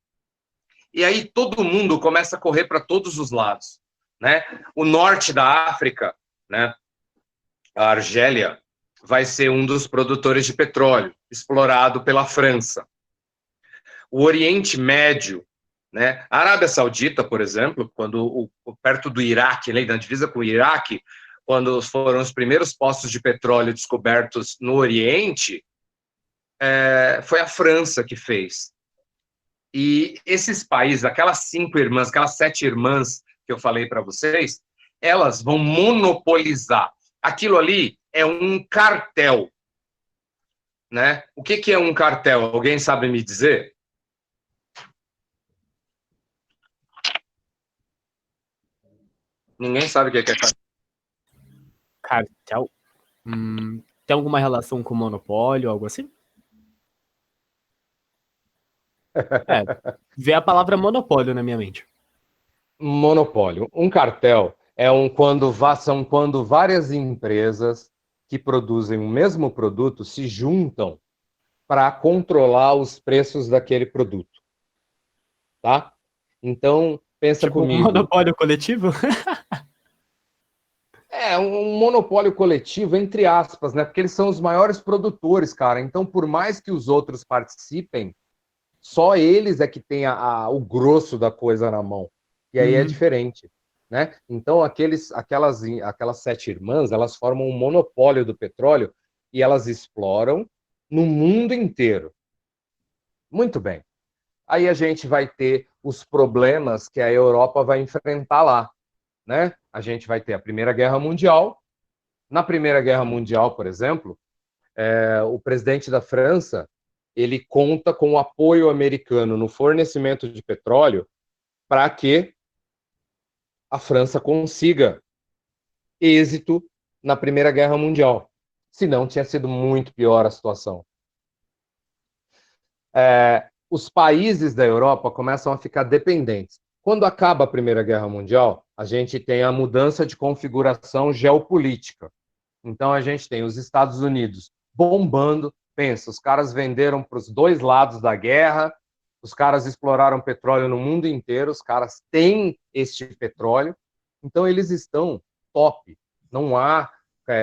E aí todo mundo começa a correr para todos os lados, né? O norte da África, né? A Argélia vai ser um dos produtores de petróleo, explorado pela França. O Oriente Médio, né? A Arábia Saudita, por exemplo, quando perto do Iraque, né, na divisa com o Iraque, quando foram os primeiros poços de petróleo descobertos no Oriente, foi a França que fez. E esses países, aquelas 5 irmãs, aquelas 7 irmãs que eu falei para vocês, elas vão monopolizar. Aquilo ali é um cartel, né? O que é um cartel? Alguém sabe me dizer? Ninguém sabe o que é cartel. Cartel? Tem alguma relação com monopólio, algo assim? Vê a palavra monopólio na minha mente. Monopólio. Um cartel são quando várias empresas que produzem o mesmo produto se juntam para controlar os preços daquele produto. Tá? Então, pensa comigo. Um monopólio coletivo? Um monopólio coletivo, entre aspas, né? Porque eles são os maiores produtores, cara. Então, por mais que os outros participem, só eles é que têm o grosso da coisa na mão. E aí é diferente, né? Então, aquelas 7 irmãs, elas formam um monopólio do petróleo e elas exploram no mundo inteiro. Muito bem. Aí a gente vai ter os problemas que a Europa vai enfrentar lá, né? A gente vai ter a Primeira Guerra Mundial. Na Primeira Guerra Mundial, por exemplo, o presidente da França, ele conta com o apoio americano no fornecimento de petróleo para que a França consiga êxito na Primeira Guerra Mundial. Senão, tinha sido muito pior a situação. Os países da Europa começam a ficar dependentes. Quando acaba a Primeira Guerra Mundial, a gente tem a mudança de configuração geopolítica. Então a gente tem os Estados Unidos bombando, pensa, os caras venderam para os dois lados da guerra, os caras exploraram petróleo no mundo inteiro, os caras têm este petróleo, então eles estão top, não há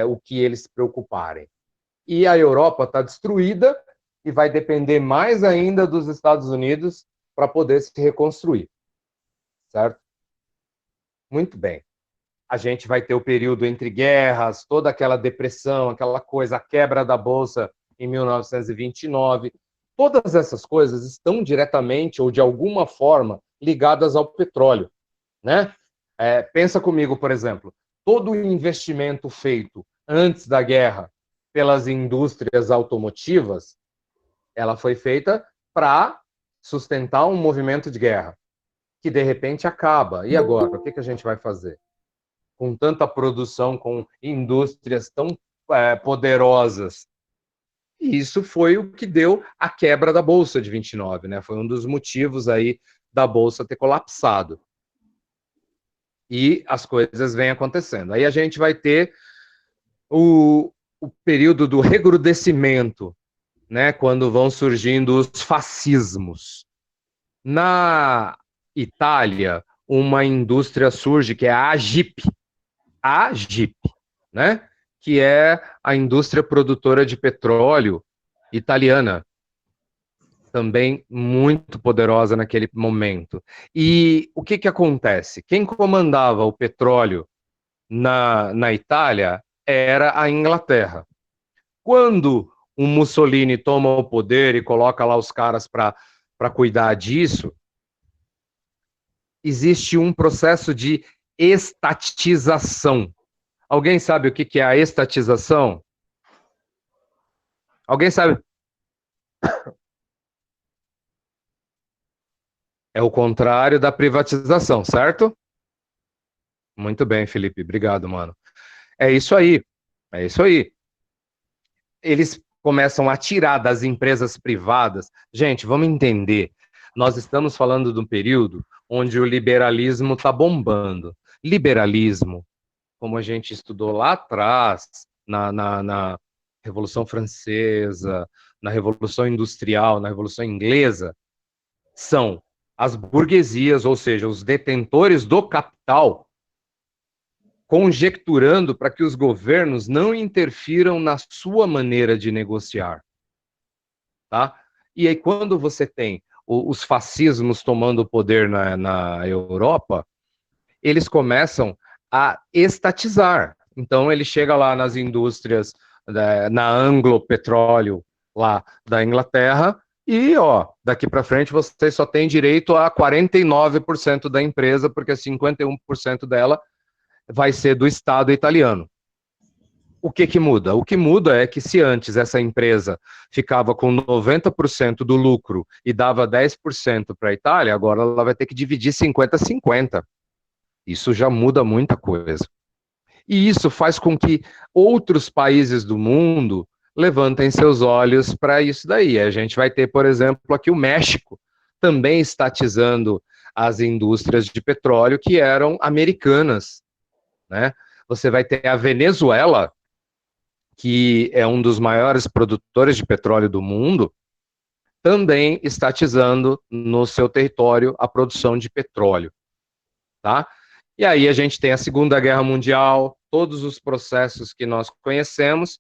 o que eles se preocuparem. E a Europa está destruída e vai depender mais ainda dos Estados Unidos para poder se reconstruir, certo? Muito bem. A gente vai ter o período entre guerras, toda aquela depressão, aquela coisa, a quebra da Bolsa em 1929. Todas essas coisas estão diretamente ou de alguma forma ligadas ao petróleo, né? Pensa comigo, por exemplo, todo o investimento feito antes da guerra pelas indústrias automotivas, ela foi feita para sustentar um movimento de guerra, que de repente acaba. E agora? O que a gente vai fazer? Com tanta produção, com indústrias tão poderosas. E isso foi o que deu a quebra da Bolsa de 29, né? Foi um dos motivos aí da Bolsa ter colapsado. E as coisas vêm acontecendo. Aí a gente vai ter o período do regrudecimento, né? Quando vão surgindo os fascismos. Na Itália, uma indústria surge que é a AGIP, né? Que é a indústria produtora de petróleo italiana, também muito poderosa naquele momento. E o que acontece? Quem comandava o petróleo na Itália era a Inglaterra. Quando o Mussolini toma o poder e coloca lá os caras para cuidar disso, existe um processo de estatização. Alguém sabe o que é a estatização? Alguém sabe? É o contrário da privatização, certo? Muito bem, Felipe. Obrigado, mano. É isso aí. É isso aí. Eles começam a tirar das empresas privadas. Gente, vamos entender. Nós estamos falando de um período onde o liberalismo está bombando. Liberalismo, como a gente estudou lá atrás, na Revolução Francesa, na Revolução Industrial, na Revolução Inglesa, são as burguesias, ou seja, os detentores do capital, conjecturando para que os governos não interfiram na sua maneira de negociar. Tá? E aí, quando você tem os fascismos tomando o poder na Europa, eles começam a estatizar. Então, ele chega lá nas indústrias, na Anglo Petróleo, lá da Inglaterra, e, daqui para frente você só tem direito a 49% da empresa, porque 51% dela vai ser do Estado italiano. O que muda? O que muda é que se antes essa empresa ficava com 90% do lucro e dava 10% para a Itália, agora ela vai ter que dividir 50-50. Isso já muda muita coisa. E isso faz com que outros países do mundo levantem seus olhos para isso daí. A gente vai ter, por exemplo, aqui o México, também estatizando as indústrias de petróleo que eram americanas, né? Você vai ter a Venezuela, que é um dos maiores produtores de petróleo do mundo, também estatizando no seu território a produção de petróleo, tá? E aí a gente tem a Segunda Guerra Mundial, todos os processos que nós conhecemos,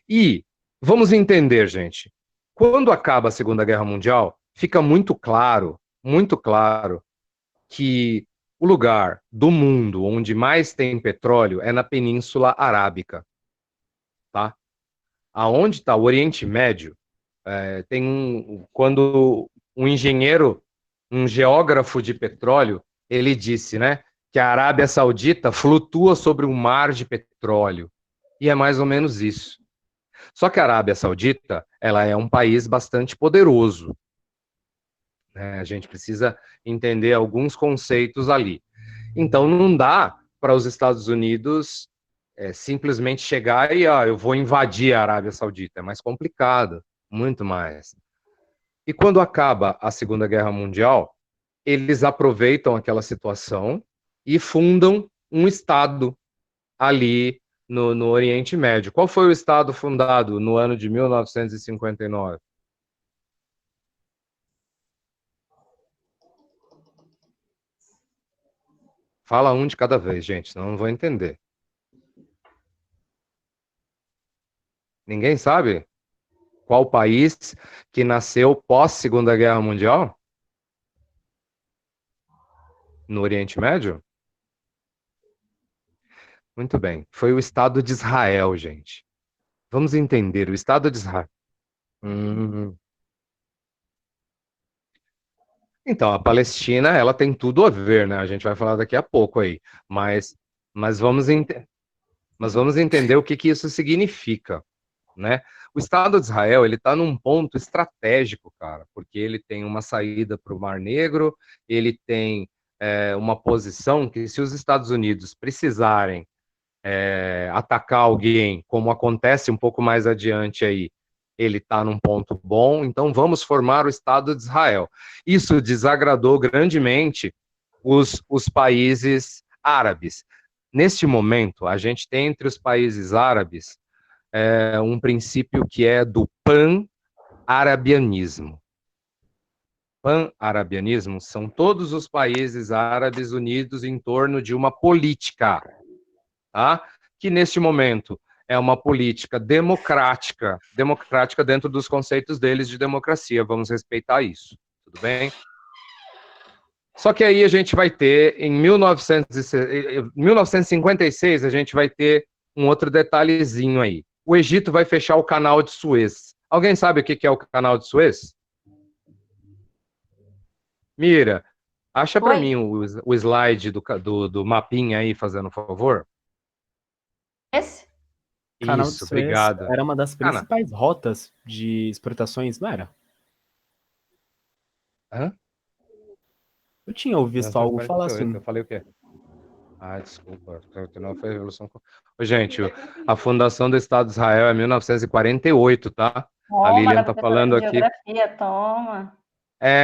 e vamos entender, gente, quando acaba a Segunda Guerra Mundial, fica muito claro que o lugar do mundo onde mais tem petróleo é na Península Arábica, tá? Aonde está o Oriente Médio, quando um engenheiro, um geógrafo de petróleo, ele disse, né, que a Arábia Saudita flutua sobre um mar de petróleo, e é mais ou menos isso. Só que a Arábia Saudita, ela é um país bastante poderoso, né? A gente precisa entender alguns conceitos ali. Então não dá para os Estados Unidos simplesmente chegar e eu vou invadir a Arábia Saudita. É mais complicado, muito mais. E quando acaba a Segunda Guerra Mundial, eles aproveitam aquela situação e fundam um Estado ali no Oriente Médio. Qual foi o estado fundado no ano de 1959? Fala um de cada vez, gente, senão eu não vou entender. Ninguém sabe qual país que nasceu pós Segunda Guerra Mundial? No Oriente Médio? Muito bem. Foi o Estado de Israel, gente. Vamos entender. O Estado de Israel. Então, a Palestina, ela tem tudo a ver, né? A gente vai falar daqui a pouco aí. Mas vamos entender o que isso significa, né? O Estado de Israel, ele está num ponto estratégico, cara, porque ele tem uma saída para o Mar Negro, ele tem uma posição que, se os Estados Unidos precisarem atacar alguém, como acontece um pouco mais adiante aí, ele está num ponto bom, então vamos formar o Estado de Israel. Isso desagradou grandemente os países árabes. Neste momento, a gente tem entre os países árabes um princípio que é do pan-arabianismo. Pan-arabianismo são todos os países árabes unidos em torno de uma política, tá? Que neste momento é uma política democrática dentro dos conceitos deles de democracia. Vamos respeitar isso, tudo bem? Só que aí a gente vai ter, em 1956, a gente vai ter um outro detalhezinho aí. O Egito vai fechar o canal de Suez. Alguém sabe o que é o canal de Suez? Mira, acha para mim o slide do mapinha aí, fazendo um favor. Esse? Canal de Isso, Suez obrigado. era uma das principais rotas de exportações, não era? Hã? Eu tinha ouvido algo falar assim. Eu falei o quê? Ah, desculpa. Não foi a Revolução. Gente, a fundação do Estado de Israel é 1948, tá? Toma, A Lilian tá professora falando de aqui. geografia, toma.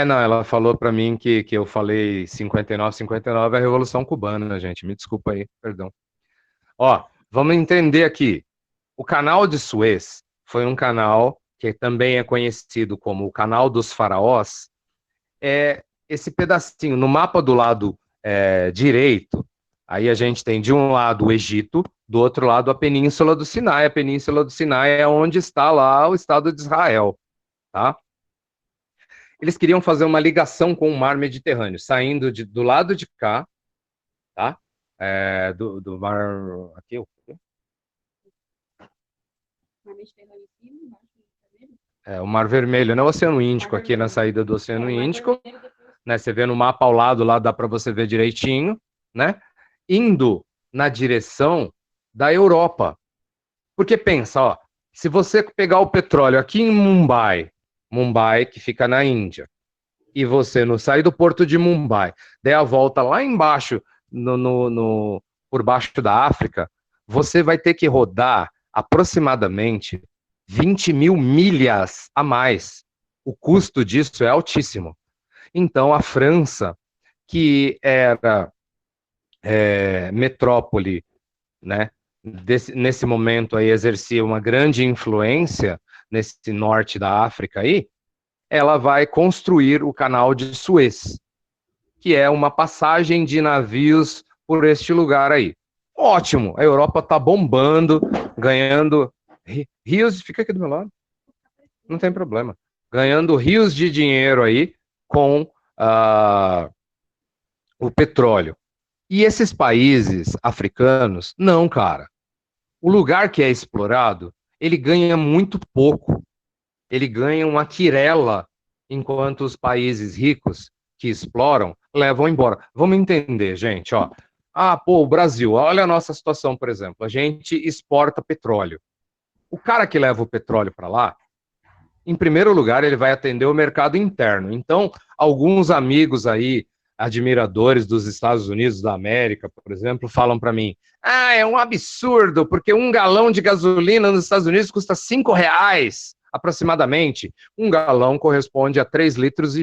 Não, ela falou para mim que eu falei 59 é a Revolução Cubana, gente. Me desculpa aí, perdão. Ó, vamos entender aqui. O canal de Suez foi um canal que também é conhecido como o Canal dos Faraós. Esse pedacinho, no mapa do lado direito, aí a gente tem de um lado o Egito, do outro lado a Península do Sinai. A Península do Sinai é onde está lá o Estado de Israel, tá? Eles queriam fazer uma ligação com o mar Mediterrâneo, saindo do lado de cá, tá? Do mar... Aqui, o Mar Vermelho, né? O Oceano Índico, aqui na saída do Oceano Índico, né? Você vê no mapa ao lado lá, dá para você ver direitinho, né? Indo na direção da Europa. Porque pensa, ó, se você pegar o petróleo aqui em Mumbai, que fica na Índia, e você não sair do porto de Mumbai, der a volta lá embaixo, por baixo da África, você vai ter que rodar aproximadamente 20 mil milhas a mais. O custo disso é altíssimo. Então, a França, que era metrópole, né, nesse momento aí exercia uma grande influência nesse norte da África aí, ela vai construir o canal de Suez, que é uma passagem de navios por este lugar aí. Ótimo, a Europa está bombando, ganhando rios, fica aqui do meu lado, não tem problema, ganhando rios de dinheiro aí com o petróleo. E esses países africanos, não, cara. O lugar que é explorado, ele ganha muito pouco. Ele ganha uma quirela, enquanto os países ricos que exploram levam embora. Vamos entender, gente, ó. O Brasil, olha a nossa situação, por exemplo. A gente exporta petróleo. O cara que leva o petróleo para lá, em primeiro lugar, ele vai atender o mercado interno. Então, alguns amigos aí, admiradores dos Estados Unidos da América, por exemplo, falam para mim, é um absurdo, porque um galão de gasolina nos Estados Unidos custa R$5, aproximadamente. Um galão corresponde a 3,5 litros,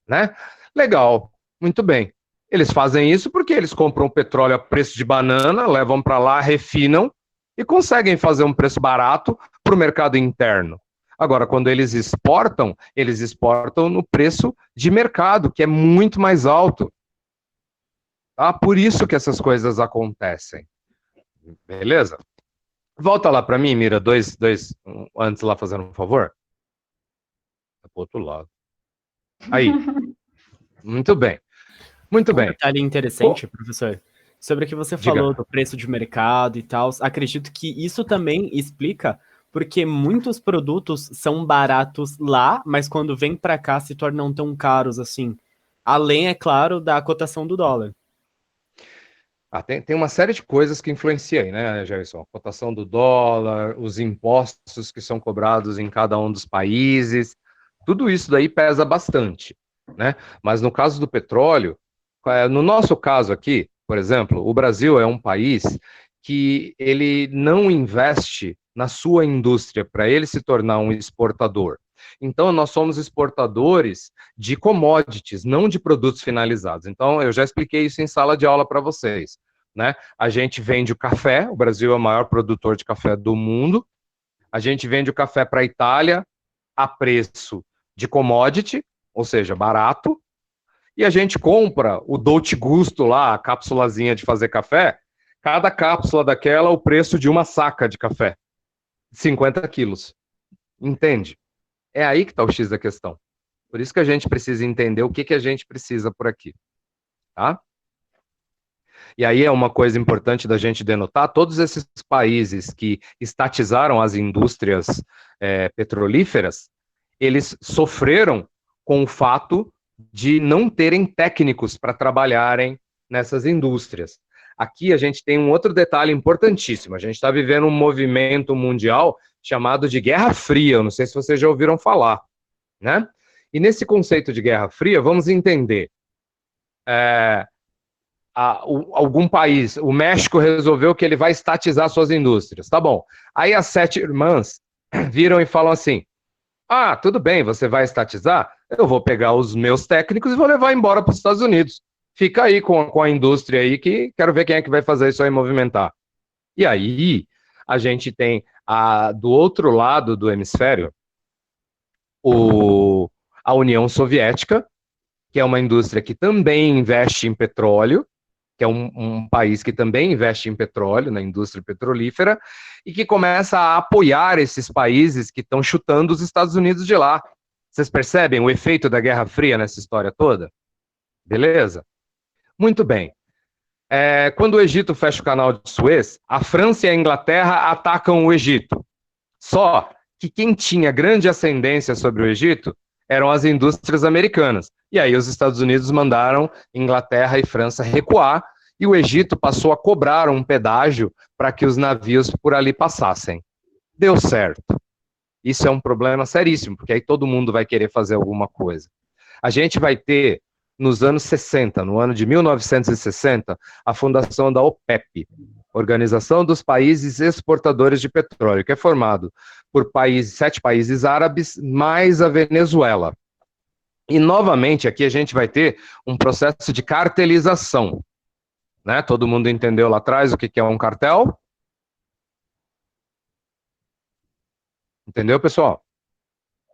né? Legal, muito bem. Eles fazem isso porque eles compram petróleo a preço de banana, levam para lá, refinam e conseguem fazer um preço barato para o mercado interno. Agora, quando eles exportam no preço de mercado, que é muito mais alto. Tá? Por isso que essas coisas acontecem. Beleza? Volta lá para mim, Mira, antes lá fazendo um favor. Tá pro outro lado. Aí. Muito bem. Muito bem. Um detalhe interessante, professor, sobre o que você falou do preço de mercado e tal, acredito que isso também explica porque muitos produtos são baratos lá, mas quando vêm para cá se tornam tão caros assim. Além, é claro, da cotação do dólar. Tem uma série de coisas que influenciam aí, né, Gerson? A cotação do dólar, os impostos que são cobrados em cada um dos países, tudo isso daí pesa bastante, né? Mas no caso do petróleo, no nosso caso aqui, por exemplo, o Brasil é um país que ele não investe na sua indústria para ele se tornar um exportador. Então, nós somos exportadores de commodities, não de produtos finalizados. Então, eu já expliquei isso em sala de aula para vocês, né? A gente vende o café, o Brasil é o maior produtor de café do mundo. A gente vende o café para a Itália a preço de commodity, ou seja, barato. E a gente compra o Dolce Gusto lá, a cápsulazinha de fazer café, cada cápsula daquela o preço de uma saca de café, 50 quilos. Entende? É aí que está o X da questão. Por isso que a gente precisa entender o que a gente precisa por aqui. Tá? E aí é uma coisa importante da gente denotar, todos esses países que estatizaram as indústrias petrolíferas, eles sofreram com o fato de não terem técnicos para trabalharem nessas indústrias. Aqui a gente tem um outro detalhe importantíssimo. A gente está vivendo um movimento mundial chamado de Guerra Fria. Eu não sei se vocês já ouviram falar, né? E nesse conceito de Guerra Fria, vamos entender. Algum país, o México resolveu que ele vai estatizar suas indústrias. Tá bom. Aí as 7 irmãs viram e falam assim, tudo bem, você vai estatizar? Eu vou pegar os meus técnicos e vou levar embora para os Estados Unidos. Fica aí com a indústria aí, que quero ver quem é que vai fazer isso aí movimentar. E aí, a gente tem, do outro lado do hemisfério, a União Soviética, que é uma indústria que também investe em petróleo, que é um país que também investe em petróleo, na indústria petrolífera, e que começa a apoiar esses países que estão chutando os Estados Unidos de lá. Vocês percebem o efeito da Guerra Fria nessa história toda? Beleza? Muito bem. Quando o Egito fecha o canal de Suez, a França e a Inglaterra atacam o Egito. Só que quem tinha grande ascendência sobre o Egito eram as indústrias americanas. E aí os Estados Unidos mandaram Inglaterra e França recuar, e o Egito passou a cobrar um pedágio para que os navios por ali passassem. Deu certo. Isso é um problema seríssimo, porque aí todo mundo vai querer fazer alguma coisa. A gente vai ter, nos anos 60, no ano de 1960, a fundação da OPEP, Organização dos Países Exportadores de Petróleo, que é formado por 7 países árabes, mais a Venezuela. E, novamente, aqui a gente vai ter um processo de cartelização. Né? Todo mundo entendeu lá atrás o que é um cartel? Entendeu, pessoal?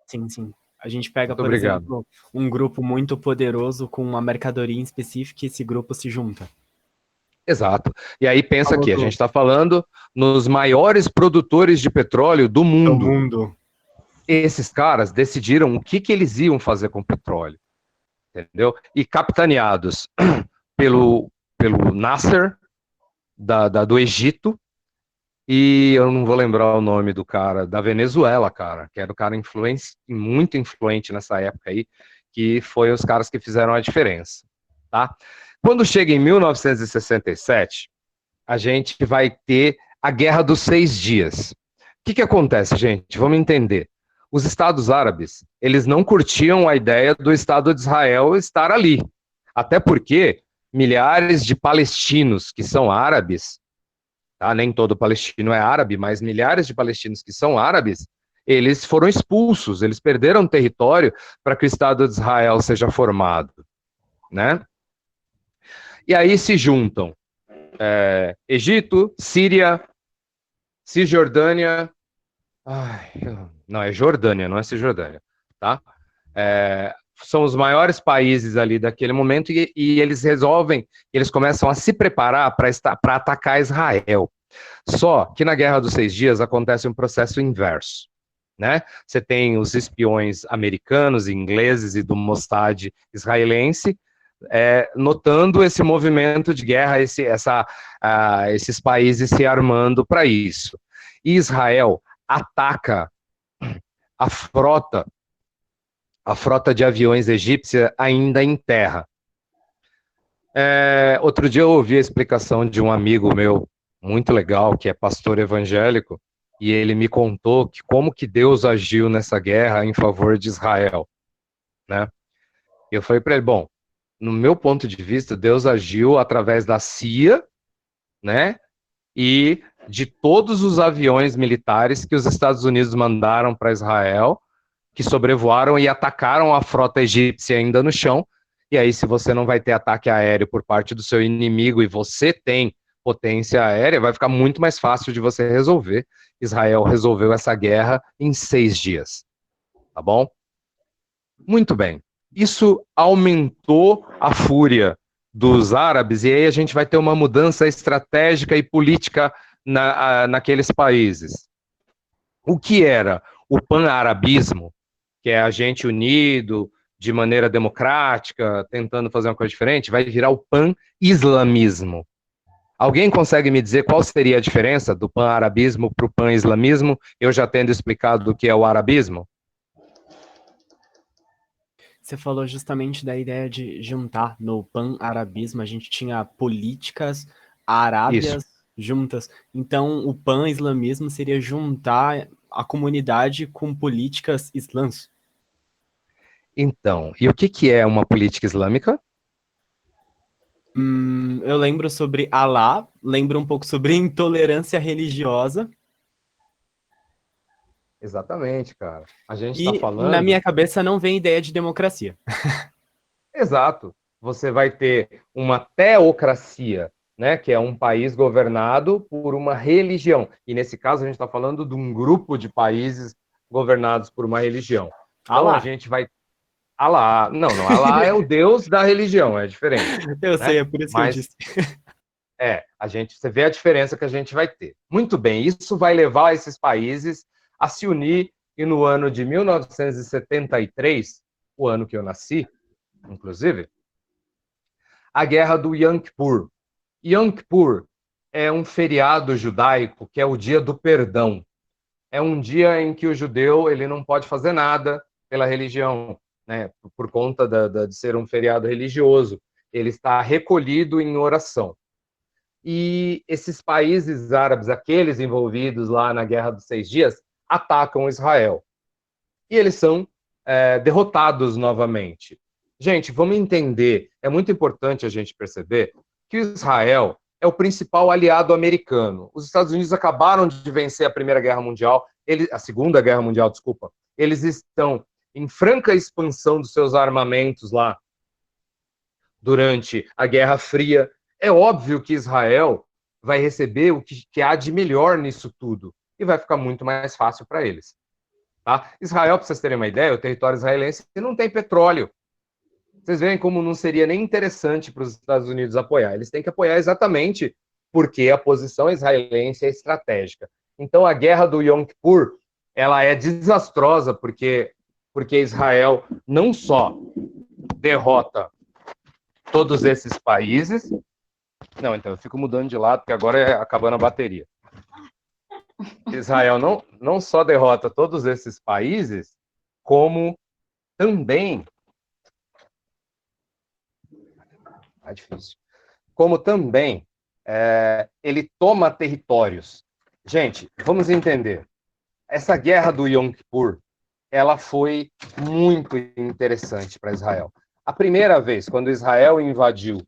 Sim, sim. A gente pega, por exemplo, um grupo muito poderoso com uma mercadoria em específica e esse grupo se junta. Exato. E aí pensa aqui, a gente está falando nos maiores produtores de petróleo do mundo. Esses caras decidiram o que eles iam fazer com o petróleo. Entendeu? E capitaneados pelo Nasser, do Egito, e eu não vou lembrar o nome do cara, da Venezuela, cara, que era o cara muito influente nessa época aí, que foi os caras que fizeram a diferença, tá? Quando chega em 1967, a gente vai ter a Guerra dos 6 Dias. O que acontece, gente? Vamos entender. Os Estados Árabes, eles não curtiam a ideia do Estado de Israel estar ali. Até porque milhares de palestinos que são árabes, tá? Nem todo palestino é árabe, mas milhares de palestinos que são árabes, eles foram expulsos, eles perderam território para que o Estado de Israel seja formado, né? E aí se juntam Egito, Síria, Cisjordânia. Não, é Jordânia, não é Cisjordânia, tá? São os maiores países ali daquele momento e eles eles começam a se preparar para atacar Israel. Só que na Guerra dos 6 Dias acontece um processo inverso, né? Você tem os espiões americanos, ingleses e do Mossad israelense notando esse movimento de guerra, esses países se armando para isso. E Israel ataca a frota de aviões egípcia ainda em terra. Outro dia eu ouvi a explicação de um amigo meu, muito legal, que é pastor evangélico, e ele me contou como que Deus agiu nessa guerra em favor de Israel, né? E eu falei para ele, bom, no meu ponto de vista, Deus agiu através da CIA, né? E de todos os aviões militares que os Estados Unidos mandaram para Israel, que sobrevoaram e atacaram a frota egípcia ainda no chão. E aí, se você não vai ter ataque aéreo por parte do seu inimigo e você tem potência aérea, vai ficar muito mais fácil de você resolver. Israel resolveu essa guerra em 6 dias. Tá bom? Muito bem. Isso aumentou a fúria dos árabes e aí a gente vai ter uma mudança estratégica e política naqueles países. O que era o pan-arabismo, que é a gente unido de maneira democrática, tentando fazer uma coisa diferente, vai virar o pan-islamismo. Alguém consegue me dizer qual seria a diferença do pan-arabismo para o pan-islamismo? Eu já tendo explicado o que é o arabismo? Você falou justamente da ideia de juntar no pan-arabismo, a gente tinha políticas arábias juntas. Então, o pan-islamismo seria juntar a comunidade com políticas islãs. Então, e o que é uma política islâmica? Eu lembro sobre Alá, lembro um pouco sobre intolerância religiosa. Exatamente, cara. A gente E está falando... na minha cabeça não vem ideia de democracia. Exato. Você vai ter uma teocracia, né, que é um país governado por uma religião. E nesse caso a gente está falando de um grupo de países governados por uma religião. Então Alá. a gente vai... Alá. Não, Alá é o deus da religião, é diferente. Eu sei, é por isso que eu disse. Você vê a diferença que a gente vai ter. Muito bem, isso vai levar esses países a se unir, e no ano de 1973, o ano que eu nasci, inclusive, a guerra do Yom Kippur. Yom Kippur é um feriado judaico que é o dia do perdão. É um dia em que o judeu ele não pode fazer nada pela religião, né, por conta de ser um feriado religioso. Ele está recolhido em oração. E esses países árabes, aqueles envolvidos lá na Guerra dos 6 Dias, atacam Israel. E eles são derrotados novamente. Gente, vamos entender, é muito importante a gente perceber que Israel é o principal aliado americano. Os Estados Unidos acabaram de vencer a Primeira Guerra Mundial, a Segunda Guerra Mundial, desculpa. Eles estão em franca expansão dos seus armamentos lá durante a Guerra Fria. É óbvio que Israel vai receber o que há de melhor nisso tudo e vai ficar muito mais fácil para eles. Tá? Israel, para vocês terem uma ideia, o território israelense não tem petróleo. Vocês veem como não seria nem interessante para os Estados Unidos apoiar. Eles têm que apoiar exatamente porque a posição israelense é estratégica. Então, a guerra do Yom Kippur, ela é desastrosa porque Israel não só derrota todos esses países... Não, então, eu fico mudando de lado, porque agora é acabando a bateria. Israel não só derrota todos esses países, como também... É difícil. Como também ele toma territórios. Gente, vamos entender. Essa guerra do Yom Kippur, ela foi muito interessante para Israel. A primeira vez, quando Israel invadiu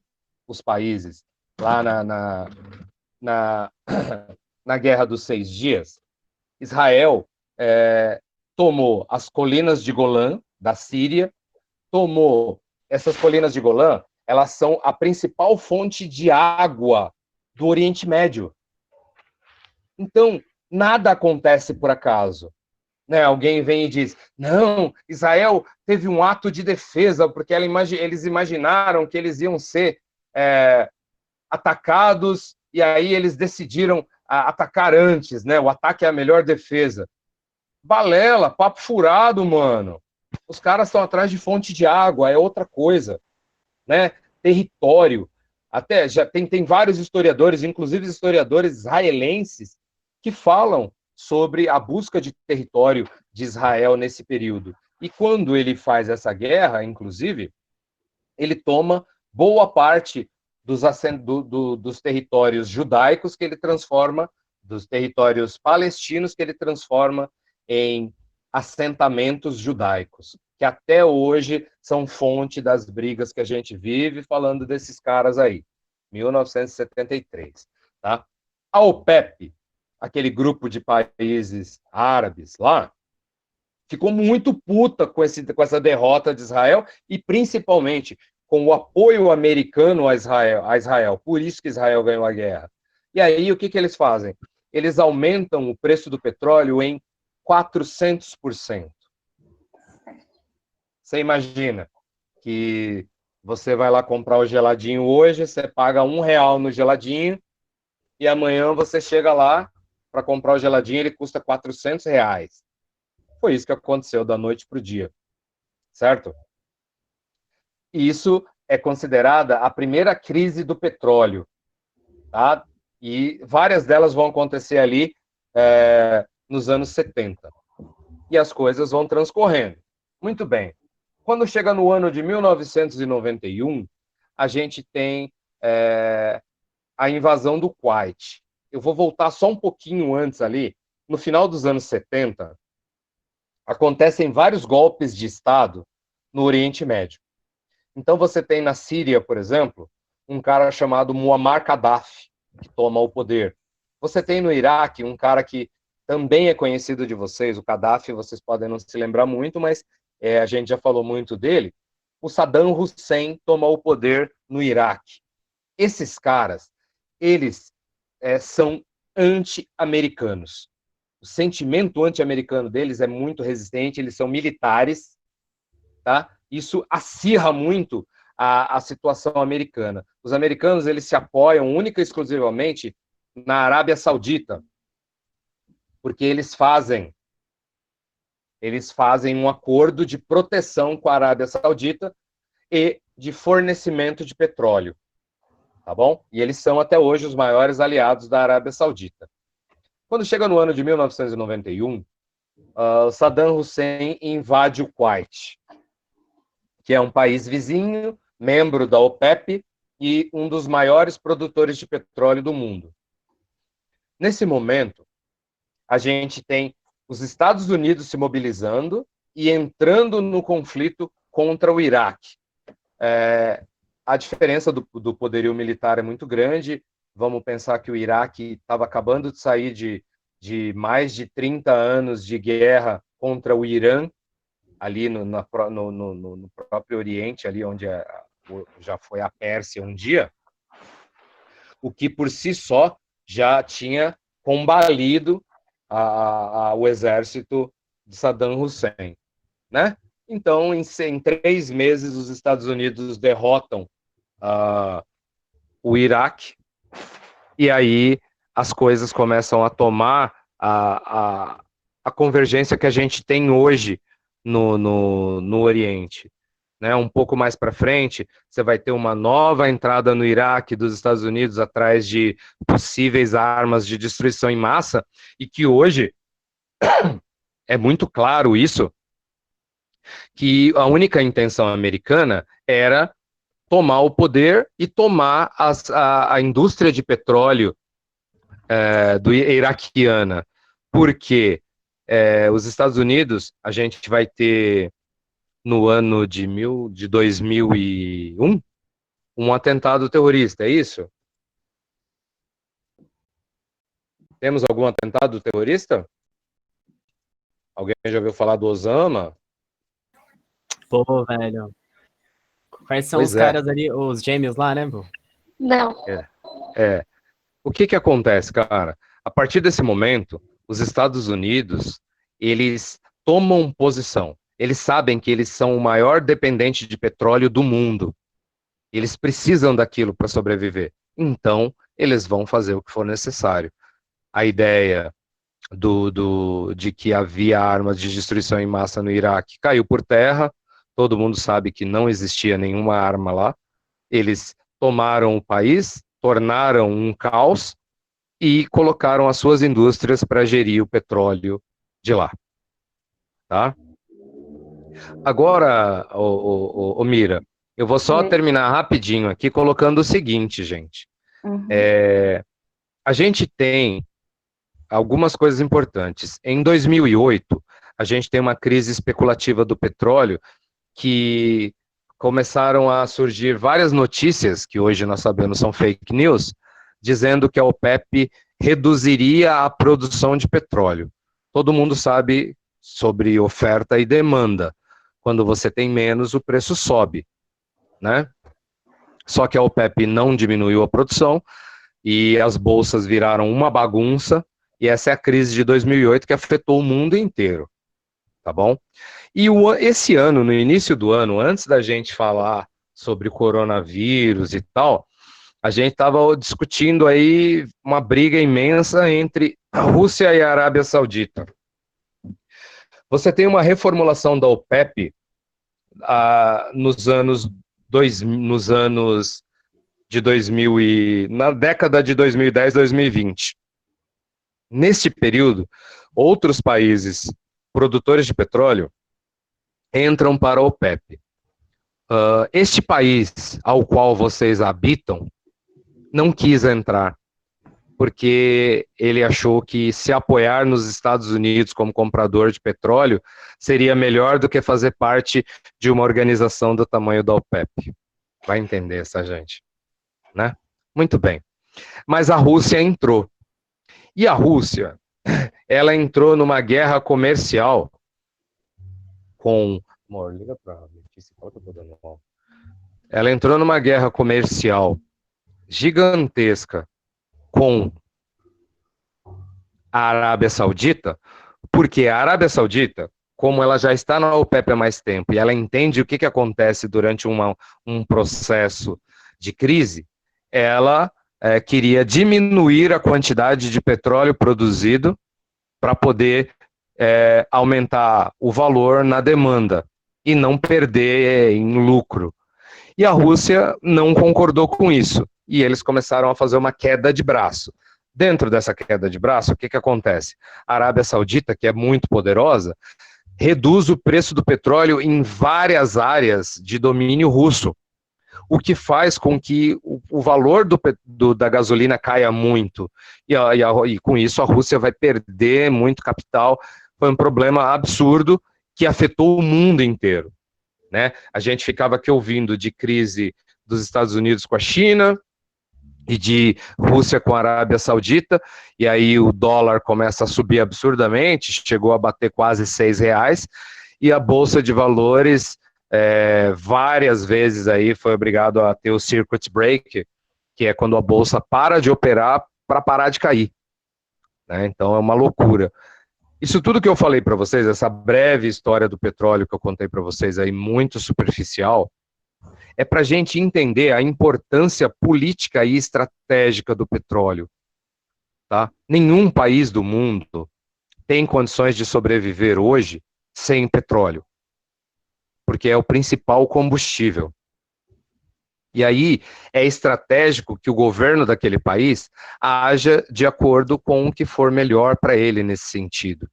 os países, lá na Guerra dos 6 Dias, Israel tomou as colinas de Golã, da Síria, tomou essas colinas de Golã, elas são a principal fonte de água do Oriente Médio. Então, nada acontece por acaso. Né? Alguém vem e diz, não, Israel teve um ato de defesa, porque eles imaginaram que eles iam ser atacados, e aí eles decidiram atacar antes, né? O ataque é a melhor defesa. Balela, papo furado, mano. Os caras estão atrás de fonte de água, é outra coisa, né? Território. Até já tem vários historiadores, inclusive historiadores israelenses, que falam sobre a busca de território de Israel nesse período. E quando ele faz essa guerra, inclusive, ele toma boa parte dos territórios judaicos que ele transforma, dos territórios palestinos que ele transforma em assentamentos judaicos, que até hoje são fonte das brigas que a gente vive falando desses caras aí, 1973, tá? A OPEP, aquele grupo de países árabes lá, ficou muito puta com essa derrota de Israel e principalmente com o apoio americano a Israel. Por isso que Israel ganhou a guerra. E aí, o que eles fazem? Eles aumentam o preço do petróleo em 400%. Você imagina que você vai lá comprar o geladinho hoje, você paga R$1 no geladinho, e amanhã você chega lá para comprar o geladinho, ele custa R$400. Foi isso que aconteceu da noite para o dia, certo? Isso é considerada a primeira crise do petróleo, tá? E várias delas vão acontecer ali nos anos 70. E as coisas vão transcorrendo. Muito bem. Quando chega no ano de 1991, a gente tem a invasão do Kuwait. Eu vou voltar só um pouquinho antes ali. No final dos anos 70, acontecem vários golpes de Estado no Oriente Médio. Então você tem na Síria, por exemplo, um cara chamado Muammar Gaddafi, que toma o poder. Você tem no Iraque um cara que também é conhecido de vocês, o Gaddafi, vocês podem não se lembrar muito, mas a gente já falou muito dele. O Saddam Hussein toma o poder no Iraque. Esses caras, eles são anti-americanos. O sentimento anti-americano deles é muito resistente, eles são militares, tá? Isso acirra muito a situação americana. Os americanos, eles se apoiam única e exclusivamente na Arábia Saudita, porque eles fazem um acordo de proteção com a Arábia Saudita e de fornecimento de petróleo, tá bom? E eles são até hoje os maiores aliados da Arábia Saudita. Quando chega no ano de 1991, Saddam Hussein invade o Kuwait, que é um país vizinho, membro da OPEP e um dos maiores produtores de petróleo do mundo. Nesse momento, a gente tem os Estados Unidos se mobilizando e entrando no conflito contra o Iraque. A diferença do poderio militar é muito grande. Vamos pensar que o Iraque estava acabando de sair de mais de 30 anos de guerra contra o Irã, ali no próprio Oriente, ali onde já foi a Pérsia um dia, o que por si só já tinha combalido o exército de Saddam Hussein, né? Então, em 3 meses, os Estados Unidos derrotam o Iraque, e aí as coisas começam a tomar a convergência que a gente tem hoje no Oriente. Né? Um pouco mais para frente, você vai ter uma nova entrada no Iraque dos Estados Unidos atrás de possíveis armas de destruição em massa, e que hoje é muito claro isso, que a única intenção americana era tomar o poder e tomar a indústria de petróleo iraquiana, porque os Estados Unidos, a gente vai ter no ano de 2001 um atentado terrorista, é isso? Temos algum atentado terrorista? Alguém já ouviu falar do Osama? Pô, velho. Quais são Pois os é. caras ali, os gêmeos lá, né, pô? Não. O que acontece, cara? A partir desse momento, os Estados Unidos, eles tomam posição. Eles sabem que eles são o maior dependente de petróleo do mundo. Eles precisam daquilo para sobreviver. Então, eles vão fazer o que for necessário. A ideia de que havia armas de destruição em massa no Iraque caiu por terra. Todo mundo sabe que não existia nenhuma arma lá. Eles tomaram o país, tornaram um caos e colocaram as suas indústrias para gerir o petróleo de lá. Tá? Agora, Mira, eu vou só terminar rapidinho aqui colocando o seguinte, gente. Uhum. A gente tem algumas coisas importantes. Em 2008, a gente tem uma crise especulativa do petróleo que começaram a surgir várias notícias, que hoje nós sabemos são fake news, dizendo que a OPEP reduziria a produção de petróleo. Todo mundo sabe sobre oferta e demanda. Quando você tem menos, o preço sobe, né? Só que a OPEP não diminuiu a produção e as bolsas viraram uma bagunça, e essa é a crise de 2008 que afetou o mundo inteiro, tá bom? E esse ano, no início do ano, antes da gente falar sobre coronavírus e tal, a gente estava discutindo aí uma briga imensa entre a Rússia e a Arábia Saudita. Você tem uma reformulação da OPEP na década de 2010, 2020. Neste período, outros países produtores de petróleo entram para a OPEP. Este país ao qual vocês habitam não quis entrar, porque ele achou que se apoiar nos Estados Unidos como comprador de petróleo seria melhor do que fazer parte de uma organização do tamanho da OPEP. Vai entender essa gente, né? Muito bem. Mas a Rússia entrou. E a Rússia, ela entrou numa guerra comercial com... Amor, liga pra Letícia, fala que eu tô dando mal. Ela entrou numa guerra comercial gigantesca com a Arábia Saudita, porque a Arábia Saudita, como ela já está na OPEP há mais tempo e ela entende o que acontece durante um processo de crise, ela queria diminuir a quantidade de petróleo produzido para poder aumentar o valor na demanda e não perder em lucro. E a Rússia não concordou com isso, e eles começaram a fazer uma queda de braço. Dentro dessa queda de braço, o que acontece? A Arábia Saudita, que é muito poderosa, reduz o preço do petróleo em várias áreas de domínio russo, o que faz com que o valor da gasolina caia muito. E com isso a Rússia vai perder muito capital. Foi um problema absurdo que afetou o mundo inteiro, né? A gente ficava aqui ouvindo de crise dos Estados Unidos com a China e de Rússia com a Arábia Saudita, e aí o dólar começa a subir absurdamente, chegou a bater quase R$6, e a Bolsa de Valores várias vezes aí foi obrigado a ter o circuit break, que é quando a Bolsa para de operar para parar de cair, né? Então é uma loucura. Isso tudo que eu falei para vocês, essa breve história do petróleo que eu contei para vocês aí, muito superficial, é para a gente entender a importância política e estratégica do petróleo. Tá? Nenhum país do mundo tem condições de sobreviver hoje sem petróleo, porque é o principal combustível. E aí é estratégico que o governo daquele país haja de acordo com o que for melhor para ele nesse sentido.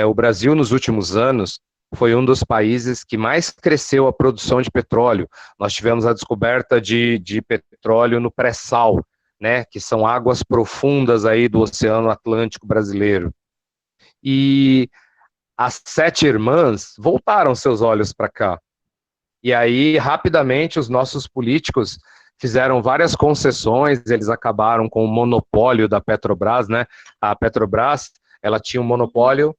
O Brasil, nos últimos anos, foi um dos países que mais cresceu a produção de petróleo. Nós tivemos a descoberta de petróleo no pré-sal, né, que são águas profundas aí do Oceano Atlântico brasileiro. E as 7 irmãs voltaram seus olhos para cá. E aí, rapidamente, os nossos políticos fizeram várias concessões, eles acabaram com o monopólio da Petrobras, né? A Petrobras, ela tinha um monopólio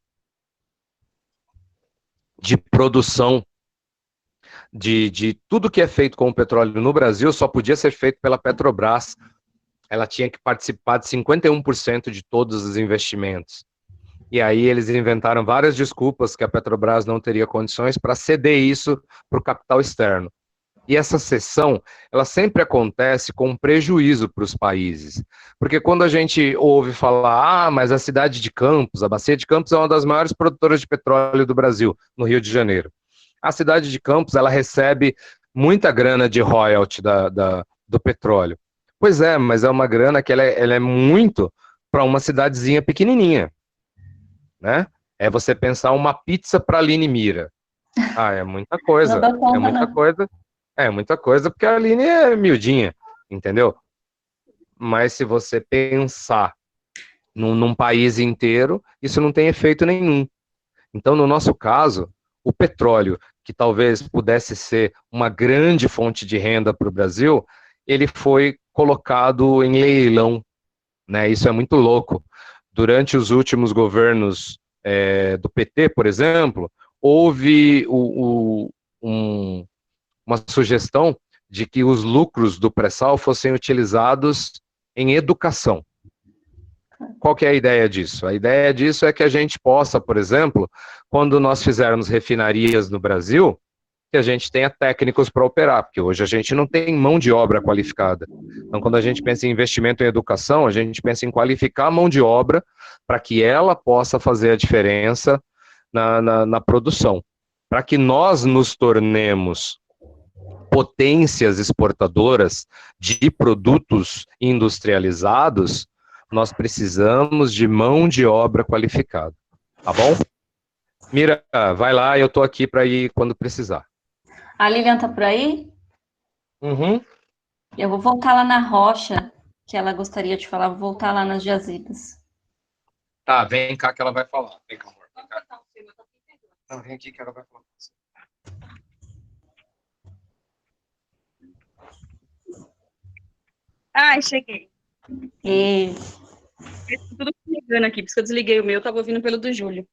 de produção de tudo que é feito com o petróleo no Brasil só podia ser feito pela Petrobras. Ela tinha que participar de 51% de todos os investimentos. E aí eles inventaram várias desculpas que a Petrobras não teria condições para ceder isso para o capital externo. E essa cessão, ela sempre acontece com prejuízo para os países. Porque quando a gente ouve falar, mas a cidade de Campos, a Bacia de Campos é uma das maiores produtoras de petróleo do Brasil, no Rio de Janeiro. A cidade de Campos, ela recebe muita grana de royalty do petróleo. Pois é, mas é uma grana que ela é muito para uma cidadezinha pequenininha, né? É você pensar uma pizza para Aline Mira. Ah, é muita coisa, é muita coisa. É muita coisa, porque a Aline é miudinha, entendeu? Mas se você pensar num país inteiro, isso não tem efeito nenhum. Então, no nosso caso, o petróleo, que talvez pudesse ser uma grande fonte de renda para o Brasil, ele foi colocado em leilão, né? Isso é muito louco. Durante os últimos governos do PT, por exemplo, houve uma sugestão de que os lucros do pré-sal fossem utilizados em educação. Qual que é a ideia disso? A ideia disso é que a gente possa, por exemplo, quando nós fizermos refinarias no Brasil, que a gente tenha técnicos para operar, porque hoje a gente não tem mão de obra qualificada. Então, quando a gente pensa em investimento em educação, a gente pensa em qualificar a mão de obra para que ela possa fazer a diferença na produção. Para que nós nos tornemos potências exportadoras de produtos industrializados, nós precisamos de mão de obra qualificada, tá bom? Mira, vai lá, eu tô aqui para ir quando precisar. A Lilian tá por aí? Uhum. Eu vou voltar lá na rocha, que ela gostaria de falar, vou voltar lá nas jazidas. Tá, vem cá que ela vai falar. Vem cá, amor. Vem cá. Não, vem aqui que ela vai falar. Ai, cheguei. E... Tudo ligando aqui, por isso que eu desliguei o meu, eu tava ouvindo pelo do Júlio.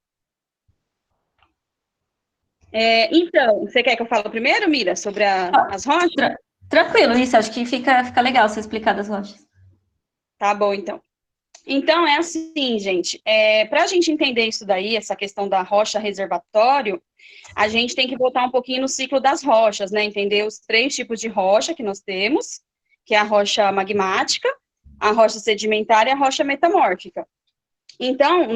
Então, você quer que eu fale primeiro, Mira, sobre as rochas? Tranquilo, isso, acho que fica legal você explicar das rochas. Tá bom, então. Então, é assim, gente, para a gente entender isso daí, essa questão da rocha reservatório, a gente tem que voltar um pouquinho no ciclo das rochas, né, entender os 3 tipos de rocha que nós temos, que é a rocha magmática, a rocha sedimentar e a rocha metamórfica. Então,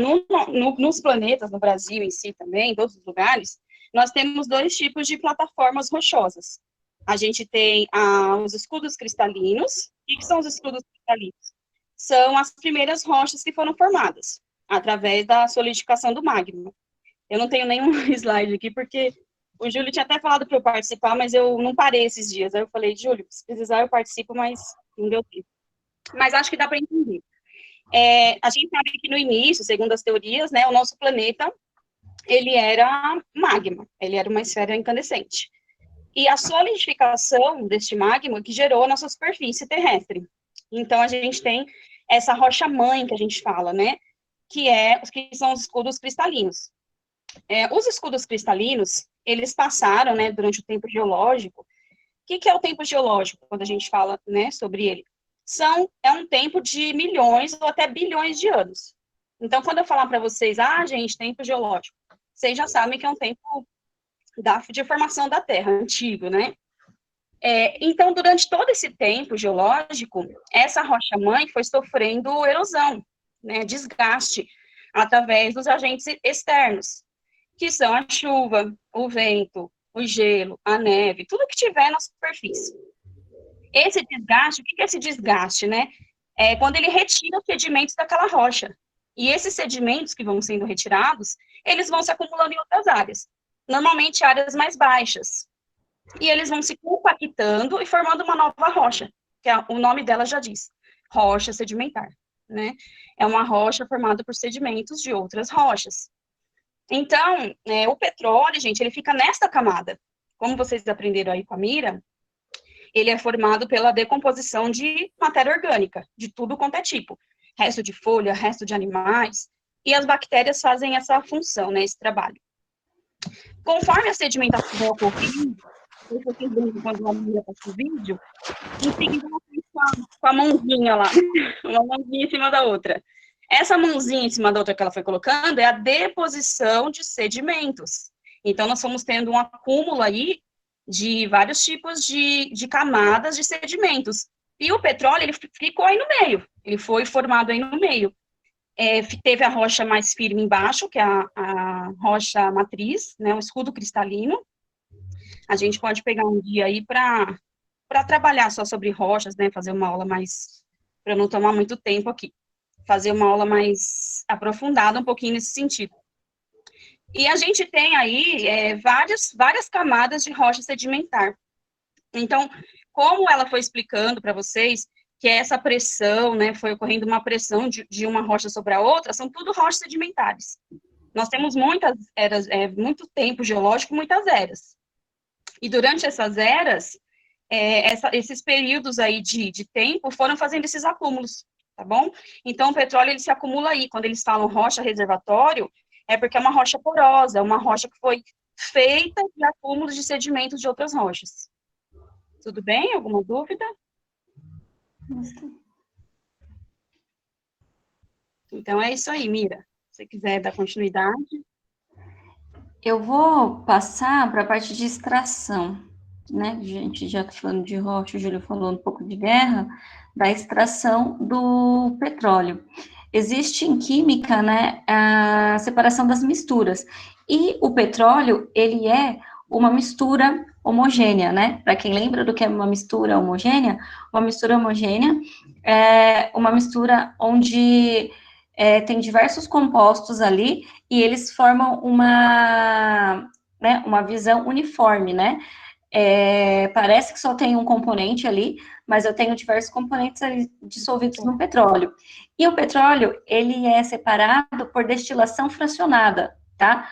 nos planetas, no Brasil em si também, em todos os lugares, nós temos 2 tipos de plataformas rochosas. A gente tem os escudos cristalinos. O que são os escudos cristalinos? São as primeiras rochas que foram formadas, através da solidificação do magma. Eu não tenho nenhum slide aqui, porque o Júlio tinha até falado para eu participar, mas eu não parei esses dias. Aí eu falei, Júlio, se precisar eu participo, mas não deu tempo. Mas acho que dá para entender. A gente sabe que no início, segundo as teorias, né, o nosso planeta, ele era magma, ele era uma esfera incandescente. E a solidificação deste magma que gerou a nossa superfície terrestre. Então, a gente tem essa rocha-mãe que a gente fala, né, que são os escudos cristalinos. Os escudos cristalinos, eles passaram, né, durante o tempo geológico. O que é o tempo geológico, quando a gente fala, né, sobre ele? É um tempo de milhões ou até bilhões de anos. Então, quando eu falar para vocês, gente, tempo geológico, vocês já sabem que é um tempo de formação da Terra, antigo, né? Então, durante todo esse tempo geológico, essa rocha-mãe foi sofrendo erosão, né, desgaste, através dos agentes externos, que são a chuva, o vento, o gelo, a neve, tudo que tiver na superfície. Esse desgaste, o que é esse desgaste, né? É quando ele retira os sedimentos daquela rocha. E esses sedimentos que vão sendo retirados, eles vão se acumulando em outras áreas, normalmente áreas mais baixas. E eles vão se compactando e formando uma nova rocha, que o nome dela já diz, rocha sedimentar, né? É uma rocha formada por sedimentos de outras rochas. Então, o petróleo, gente, ele fica nesta camada. Como vocês aprenderam aí com a Mira, ele é formado pela decomposição de matéria orgânica, de tudo quanto é tipo. Resto de folha, resto de animais, e as bactérias fazem essa função, né, esse trabalho. Conforme a sedimentação vai ocorrendo, sei se vocês brincam quando a Mira passa o vídeo, em seguida ela fez com a mãozinha lá, uma mãozinha em cima da outra. Essa mãozinha em cima da outra que ela foi colocando é a deposição de sedimentos. Então, nós fomos tendo um acúmulo aí de vários tipos de camadas de sedimentos. E o petróleo, ele ficou aí no meio, ele foi formado aí no meio. Teve a rocha mais firme embaixo, que é a rocha matriz, né, o escudo cristalino. A gente pode pegar um dia aí para trabalhar só sobre rochas, né, fazer uma aula mais, para não tomar muito tempo aqui, fazer uma aula mais aprofundada um pouquinho nesse sentido. E a gente tem aí várias camadas de rocha sedimentar. Então, como ela foi explicando para vocês, que essa pressão, né, foi ocorrendo uma pressão de uma rocha sobre a outra, são tudo rochas sedimentares. Nós temos muitas eras, muito tempo geológico, muitas eras. E durante essas eras, esses períodos aí de tempo foram fazendo esses acúmulos, tá bom? Então, o petróleo, ele se acumula aí. Quando eles falam rocha reservatório, é porque é uma rocha porosa, é uma rocha que foi feita de acúmulos de sedimentos de outras rochas. Tudo bem? Alguma dúvida? Então, é isso aí, Mira. Se você quiser dar continuidade. Eu vou passar para a parte de extração, né? A gente já está falando de rocha, o Júlio falou um pouco de guerra, da extração do petróleo. Existe em química, né, a separação das misturas. E o petróleo, ele é uma mistura homogênea, né? Para quem lembra do que é uma mistura homogênea é uma mistura onde tem diversos compostos ali e eles formam uma visão uniforme, né? Parece que só tem um componente ali, mas eu tenho diversos componentes ali dissolvidos no petróleo. E o petróleo, ele é separado por destilação fracionada, tá?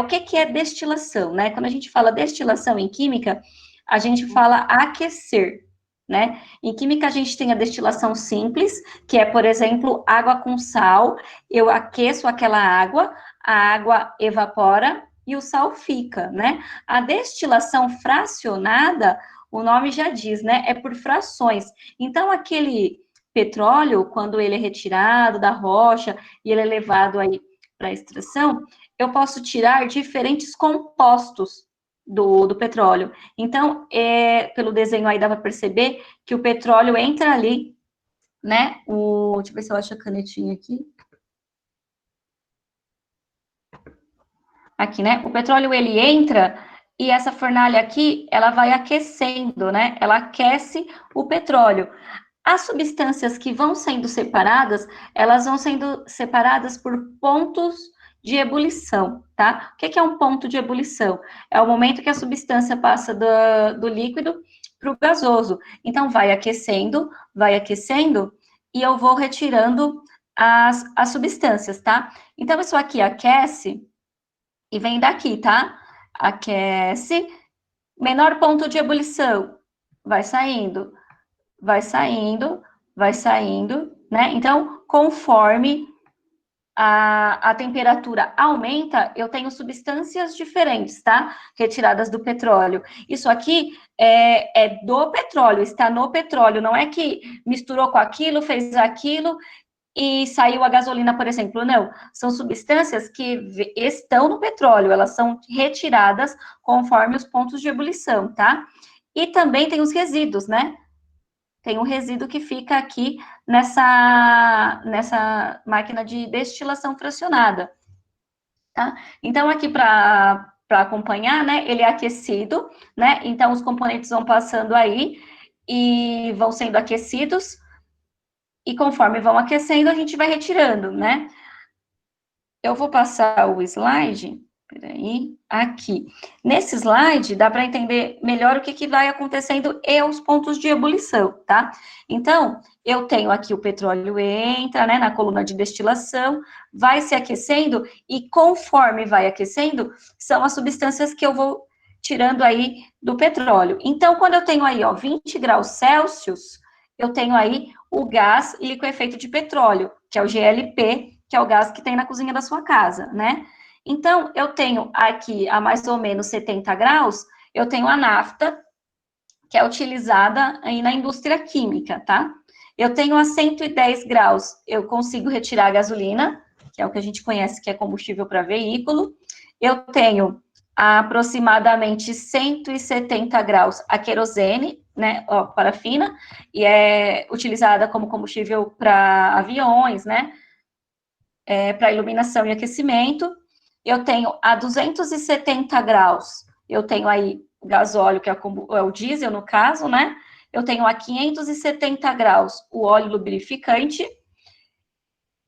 O que é destilação, né? Quando a gente fala destilação em química, a gente fala aquecer, né? Em química, a gente tem a destilação simples, que é, por exemplo, água com sal. Eu aqueço aquela água, a água evapora e o sal fica, né? A destilação fracionada, o nome já diz, né? É por frações. Então, aquele petróleo, quando ele é retirado da rocha e ele é levado aí para extração, eu posso tirar diferentes compostos do petróleo. Então, pelo desenho aí dá para perceber que o petróleo entra ali, né? Deixa eu ver se eu acho a canetinha aqui. Aqui, né? O petróleo, ele entra e essa fornalha aqui, ela vai aquecendo, né? Ela aquece o petróleo. As substâncias que vão sendo separadas, elas vão sendo separadas por pontos de ebulição, tá? O que é um ponto de ebulição? É o momento que a substância passa do líquido para o gasoso. Então, vai aquecendo, e eu vou retirando as substâncias, tá? Então, isso aqui aquece e vem daqui, tá? Aquece, menor ponto de ebulição, vai saindo, né? Então, conforme a temperatura aumenta, eu tenho substâncias diferentes, tá? Retiradas do petróleo. Isso aqui é do petróleo, está no petróleo, não é que misturou com aquilo, fez aquilo e saiu a gasolina, por exemplo. Não, são substâncias que estão no petróleo, elas são retiradas conforme os pontos de ebulição, tá? E também tem os resíduos, né? Tem um resíduo que fica aqui nessa máquina de destilação fracionada, tá? Então, aqui para acompanhar, né, ele é aquecido, né? Então, os componentes vão passando aí e vão sendo aquecidos, e conforme vão aquecendo, a gente vai retirando, né? Eu vou passar o slide, peraí, aqui. Nesse slide, dá para entender melhor o que vai acontecendo e os pontos de ebulição, tá? Então, eu tenho aqui o petróleo entra, né, na coluna de destilação, vai se aquecendo, e conforme vai aquecendo, são as substâncias que eu vou tirando aí do petróleo. Então, quando eu tenho aí, ó, 20 graus Celsius, eu tenho aí o gás liquefeito de petróleo, que é o GLP, que é o gás que tem na cozinha da sua casa, né? Então, eu tenho aqui a mais ou menos 70 graus, eu tenho a nafta, que é utilizada aí na indústria química, tá? Eu tenho a 110 graus, eu consigo retirar a gasolina, que é o que a gente conhece que é combustível para veículo. Eu tenho a aproximadamente 170 graus a querosene, né, parafina, e é utilizada como combustível para aviões, né, para iluminação e aquecimento. Eu tenho a 270 graus, eu tenho aí o gasóleo, que é o diesel, no caso, né? Eu tenho a 570 graus o óleo lubrificante,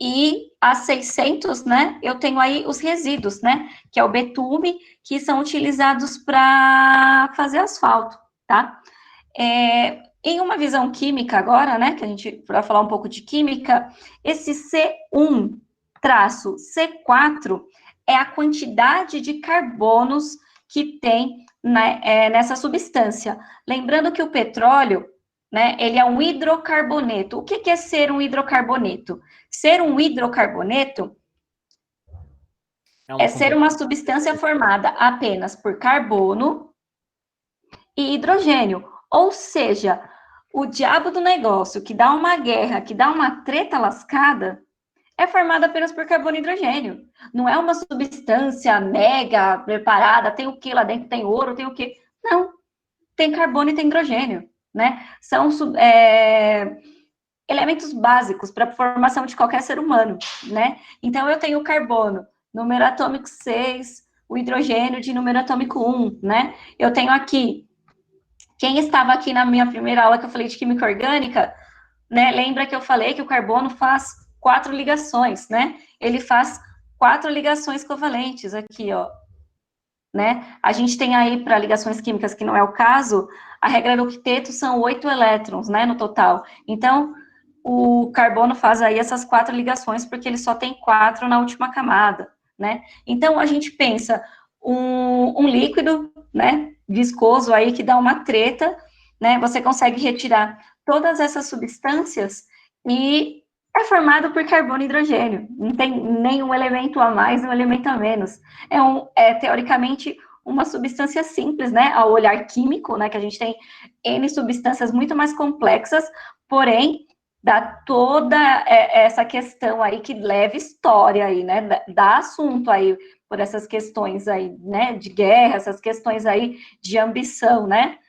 e a 600, né, eu tenho aí os resíduos, né, que é o betume, que são utilizados para fazer asfalto, tá? Em uma visão química agora, né, que a gente vai falar um pouco de química, esse C1-C4 é a quantidade de carbonos que tem nessa substância. Lembrando que o petróleo, né, ele é um hidrocarboneto. O que é ser um hidrocarboneto? Ser um hidrocarboneto é ser uma substância formada apenas por carbono e hidrogênio. Ou seja, o diabo do negócio, que dá uma guerra, que dá uma treta lascada, é formada apenas por carbono e hidrogênio. Não é uma substância mega preparada, tem o que lá dentro? Tem ouro, tem o que? Não, tem carbono e tem hidrogênio, né? São elementos básicos para a formação de qualquer ser humano, né? Então, eu tenho o carbono, número atômico 6, o hidrogênio de número atômico 1, né? Eu tenho aqui, quem estava aqui na minha primeira aula que eu falei de química orgânica, né? Lembra que eu falei que o carbono faz 4 ligações, né? Ele faz 4 ligações covalentes aqui, ó. Né? A gente tem aí, para ligações químicas, que não é o caso, a regra do octeto são 8 elétrons, né, no total. Então, o carbono faz aí essas 4 ligações, porque ele só tem 4 na última camada, né? Então, a gente pensa um líquido, né, viscoso aí, que dá uma treta, né? Você consegue retirar todas essas substâncias e é formado por carbono e hidrogênio. Não tem nenhum elemento a mais, nenhum elemento a menos. É teoricamente uma substância simples, né? Ao olhar químico, né? Que a gente tem N substâncias muito mais complexas, porém, dá toda essa questão aí que leva história aí, né? Dá assunto aí por essas questões aí, né? De guerra, essas questões aí de ambição, né?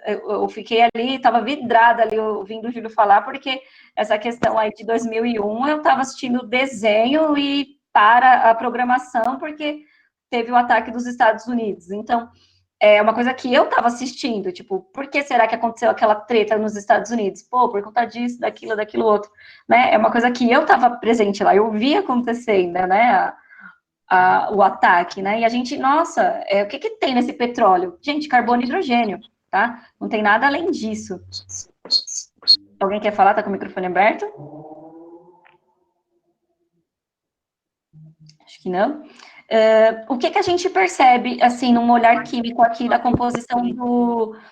Eu fiquei ali, estava vidrada ali, ouvindo o Júlio falar, porque essa questão aí de 2001, eu estava assistindo o desenho e para a programação, porque teve o ataque dos Estados Unidos. Então, é uma coisa que eu estava assistindo, tipo, por que será que aconteceu aquela treta nos Estados Unidos? Pô, por conta disso, daquilo outro, né? É uma coisa que eu estava presente lá, eu vi acontecendo, né? O ataque, né? E a gente, nossa, o que tem nesse petróleo? Gente, carbono e hidrogênio, tá? Não tem nada além disso. Alguém quer falar? Tá com o microfone aberto? Acho que não. O que a gente percebe, assim, num olhar químico aqui da composição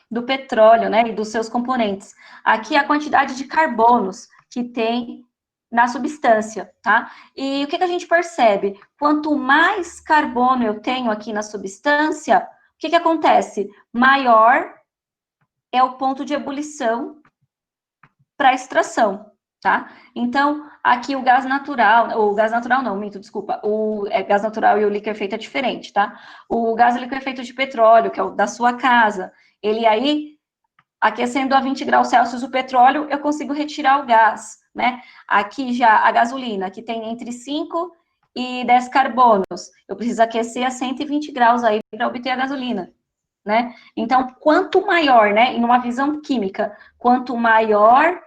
do petróleo, né, e dos seus componentes? Aqui a quantidade de carbonos que tem na substância, tá? E o que a gente percebe? Quanto mais carbono eu tenho aqui na substância, o que acontece? Maior é o ponto de ebulição para extração, tá? Então, aqui o gás natural não, minto, desculpa, o gás natural e o liquefeito é diferente, tá? O gás liquefeito de petróleo, que é o da sua casa, ele aí, aquecendo a 20 graus Celsius o petróleo, eu consigo retirar o gás, né? Aqui já a gasolina, que tem entre 5 e 10 carbonos, eu preciso aquecer a 120 graus aí para obter a gasolina, né? Então, quanto maior, né, em uma visão química, quanto maior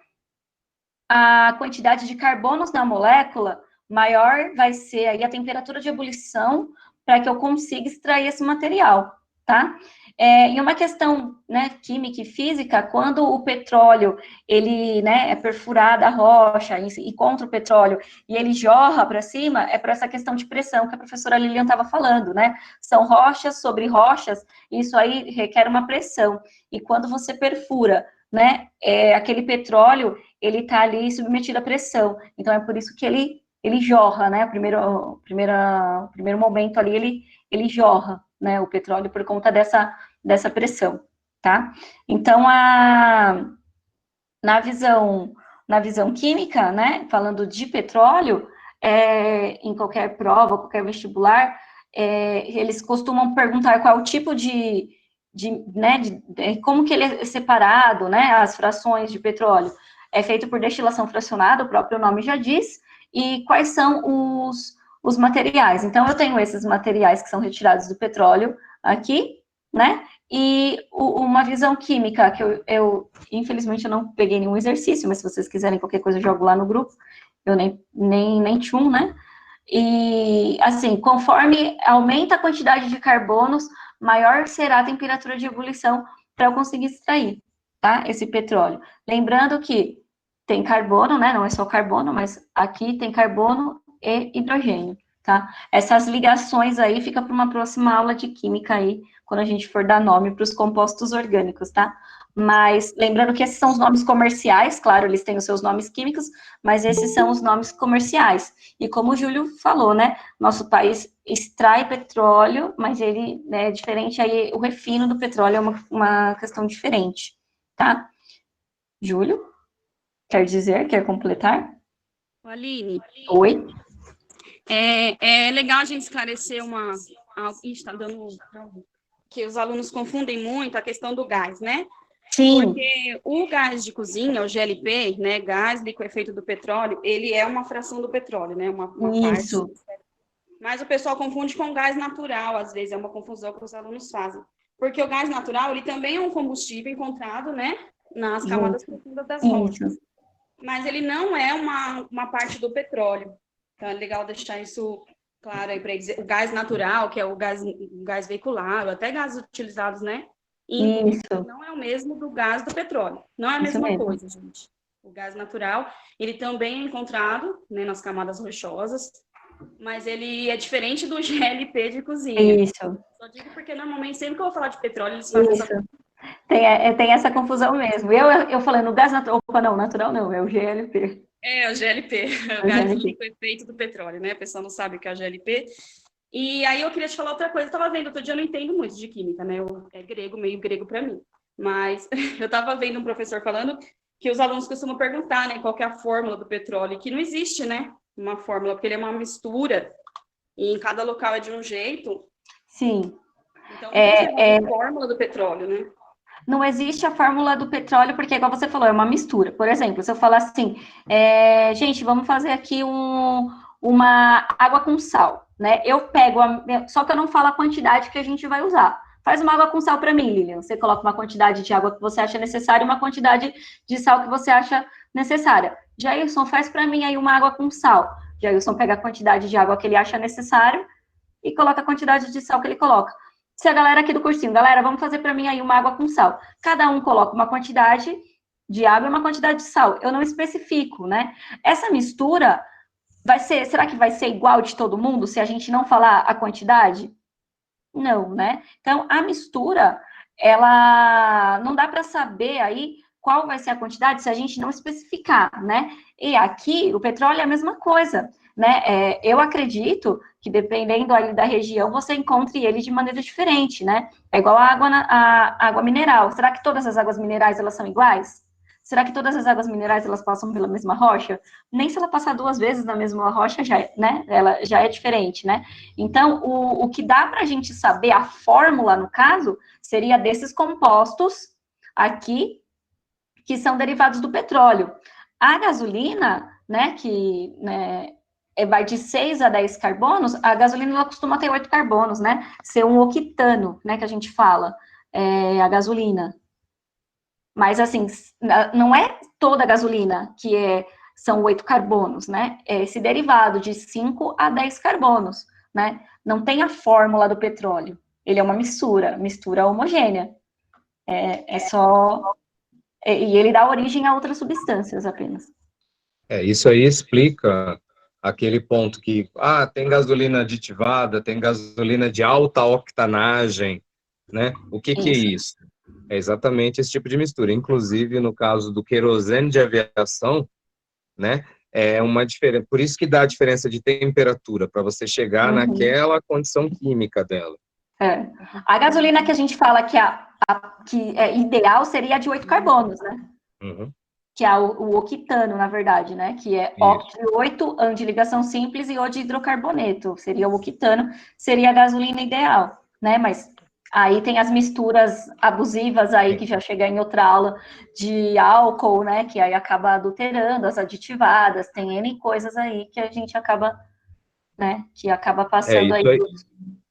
a quantidade de carbonos na molécula, maior vai ser aí a temperatura de ebulição para que eu consiga extrair esse material, tá? Em uma questão, né, química e física, quando o petróleo, ele, né, é perfurada a rocha e contra o petróleo, e ele jorra para cima, é por essa questão de pressão que a professora Lilian estava falando, né? São rochas sobre rochas, e isso aí requer uma pressão. E quando você perfura, né, aquele petróleo, ele está ali submetido à pressão. Então, é por isso que ele jorra, né? O primeiro momento ali, ele jorra, né, o petróleo por conta dessa pressão, tá? Então, na visão química, né, falando de petróleo, em qualquer prova, qualquer vestibular, eles costumam perguntar qual é o tipo como que ele é separado, né, as frações de petróleo. É feito por destilação fracionada, o próprio nome já diz, e quais são os materiais. Então, eu tenho esses materiais que são retirados do petróleo aqui, né, e uma visão química, que infelizmente, eu não peguei nenhum exercício, mas se vocês quiserem qualquer coisa, eu jogo lá no grupo, eu nem tchum, né, e, assim, conforme aumenta a quantidade de carbonos, maior será a temperatura de ebulição para eu conseguir extrair, tá, esse petróleo. Lembrando que tem carbono, né, não é só carbono, mas aqui tem carbono e hidrogênio, tá? Essas ligações aí fica para uma próxima aula de química aí, quando a gente for dar nome para os compostos orgânicos, tá? Mas lembrando que esses são os nomes comerciais, claro, eles têm os seus nomes químicos, mas esses são os nomes comerciais. E como o Júlio falou, né, nosso país extrai petróleo, mas ele é diferente, aí o refino do petróleo é uma questão diferente, tá? Júlio, quer completar? Aline. Oi? É legal a gente esclarecer Ixi, tá dando... Que os alunos confundem muito a questão do gás, né? Sim. Porque o gás de cozinha, o GLP, né, gás liquefeito do petróleo, ele é uma fração do petróleo, né? Uma Isso. parte. Mas o pessoal confunde com gás natural, às vezes, é uma confusão que os alunos fazem. Porque o gás natural, ele também é um combustível encontrado, né, nas camadas profundas das rochas. Mas ele não é uma parte do petróleo. Então, é legal deixar isso claro aí para dizer. O gás natural, que é o gás veicular, ou até gases utilizados, né? Isso. Não é o mesmo do gás do petróleo. Não é a mesma coisa, gente. O gás natural, ele também é encontrado, né, nas camadas rochosas, mas ele é diferente do GLP de cozinha. Isso. Só digo porque, normalmente, sempre que eu vou falar de petróleo, eles fazem essa... Tem essa confusão mesmo. Eu falando gás natural... Opa, não, natural não, é o GLP. É, o GLP, o gás liquefeito do petróleo, né? A pessoa não sabe o que é o GLP. E aí eu queria te falar outra coisa. Eu estava vendo, outro dia eu não entendo muito de química, né? É grego, meio grego para mim. Mas eu estava vendo um professor falando que os alunos costumam perguntar, né? Qual que é a fórmula do petróleo? Que não existe, né? Uma fórmula, porque ele é uma mistura. E em cada local é de um jeito. Sim. Então não existe a fórmula do petróleo, né? Não existe a fórmula do petróleo, porque, igual você falou, é uma mistura. Por exemplo, se eu falar assim, gente, vamos fazer aqui uma água com sal, né? Eu pego, só que eu não falo a quantidade que a gente vai usar. Faz uma água com sal para mim, Lilian. Você coloca uma quantidade de água que você acha necessária e uma quantidade de sal que você acha necessária. Jailson, faz para mim aí uma água com sal. Jailson pega a quantidade de água que ele acha necessário e coloca a quantidade de sal que ele coloca. Se a galera aqui do cursinho, galera, vamos fazer para mim aí uma água com sal. Cada um coloca uma quantidade de água e uma quantidade de sal. Eu não especifico, né? Essa mistura será que vai ser igual de todo mundo se a gente não falar a quantidade? Não, né? Então, a mistura, ela não dá para saber aí qual vai ser a quantidade se a gente não especificar, né? E aqui, o petróleo é a mesma coisa, né? Eu acredito que, dependendo aí da região, você encontre ele de maneira diferente, né? É igual a água mineral. Será que todas as águas minerais, elas são iguais? Será que todas as águas minerais, elas passam pela mesma rocha? Nem se ela passar 2 vezes na mesma rocha, né? Ela já é diferente, né? Então, o que dá para a gente saber, a fórmula, no caso, seria desses compostos aqui, que são derivados do petróleo. A gasolina, né, que vai de 6 a 10 carbonos, a gasolina ela costuma ter 8 carbonos, né? Ser um octano, né, que a gente fala, a gasolina. Mas, assim, não é toda a gasolina que são 8 carbonos, né? É esse derivado de 5 a 10 carbonos, né? Não tem a fórmula do petróleo. Ele é uma mistura homogênea. E ele dá origem a outras substâncias apenas. Isso aí explica aquele ponto que, tem gasolina aditivada, tem gasolina de alta octanagem, né? O que é isso? É exatamente esse tipo de mistura. Inclusive, no caso do querosene de aviação, né? É uma diferença. Por isso que dá a diferença de temperatura, para você chegar naquela condição química dela. A gasolina que a gente fala que é ideal seria a de 8 carbonos, né? Uhum. Que é o octano, na verdade, né? Que é oct 8, AN de ligação simples e O de hidrocarboneto. Seria o octano, seria a gasolina ideal, né? Mas aí tem as misturas abusivas aí, que já chega em outra aula, de álcool, né? Que aí acaba adulterando, as aditivadas, tem N coisas aí que a gente acaba, né? Que acaba passando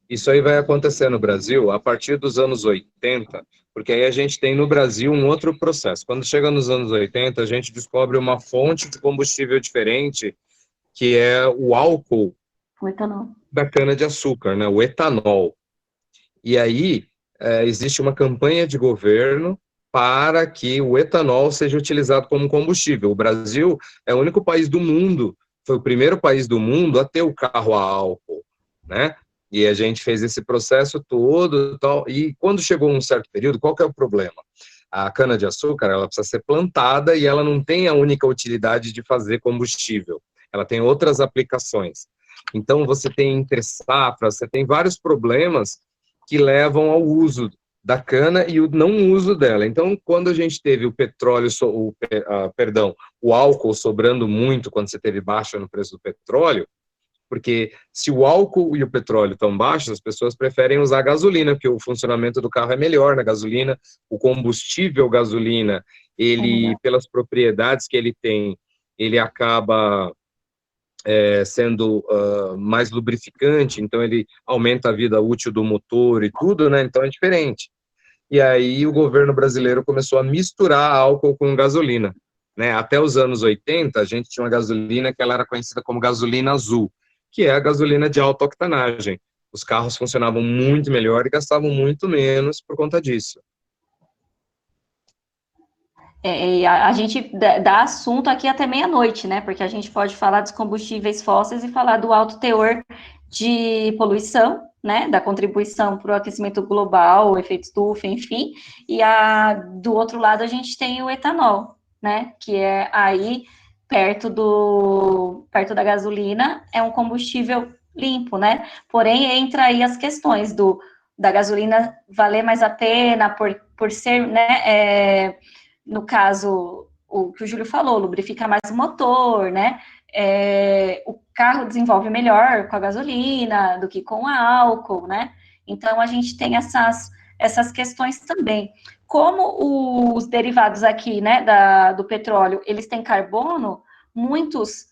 Isso aí vai acontecer no Brasil a partir dos anos 80, porque aí a gente tem no Brasil um outro processo. Quando chega nos anos 80, a gente descobre uma fonte de combustível diferente, que é o álcool da cana-de-açúcar, né? O etanol. E aí existe uma campanha de governo para que o etanol seja utilizado como combustível. O Brasil é o único país do mundo, foi o primeiro país do mundo a ter o carro a álcool, né? E a gente fez esse processo todo, tal, e quando chegou um certo período, qual que é o problema? A cana-de-açúcar, ela precisa ser plantada e ela não tem a única utilidade de fazer combustível. Ela tem outras aplicações. Então, você tem entre safras, você tem vários problemas que levam ao uso da cana e o não uso dela. Então, quando a gente teve o petróleo, o álcool sobrando muito, quando você teve baixa no preço do petróleo, porque se o álcool e o petróleo estão baixos, as pessoas preferem usar gasolina, porque o funcionamento do carro é melhor na gasolina, o combustível gasolina, ele, pelas propriedades que ele tem, ele acaba sendo mais lubrificante, então ele aumenta a vida útil do motor e tudo, né? Então é diferente. E aí o governo brasileiro começou a misturar álcool com gasolina, né? Até os anos 80, a gente tinha uma gasolina que ela era conhecida como gasolina azul, que é a gasolina de alta octanagem. Os carros funcionavam muito melhor e gastavam muito menos por conta disso. A gente dá assunto aqui até meia-noite, né? Porque a gente pode falar dos combustíveis fósseis e falar do alto teor de poluição, né? Da contribuição para o aquecimento global, o efeito estufa, enfim. E do outro lado a gente tem o etanol, né? Que é aí perto da gasolina, é um combustível limpo, né? Porém, entra aí as questões da gasolina valer mais a pena por ser, né? No caso, o que o Júlio falou, lubrifica mais o motor, né? O carro desenvolve melhor com a gasolina do que com a álcool, né? Então, a gente tem essas questões também. Como os derivados aqui, né, do petróleo, eles têm carbono, muitos,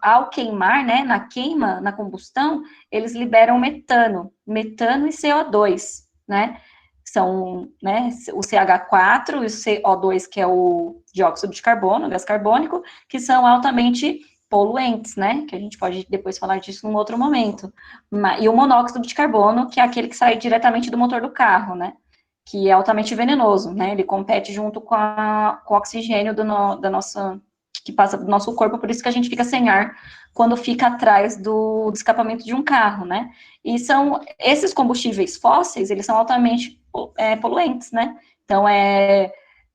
ao queimar, né, na combustão, eles liberam metano e CO2, né? São, né, o CH4 e o CO2, que é o dióxido de carbono, gás carbônico, que são altamente poluentes, né, que a gente pode depois falar disso num outro momento. E o monóxido de carbono, que é aquele que sai diretamente do motor do carro, né, que é altamente venenoso, né, ele compete junto com o oxigênio que passa do nosso corpo, por isso que a gente fica sem ar quando fica atrás do escapamento de um carro, né, e esses combustíveis fósseis, eles são altamente poluentes, né, então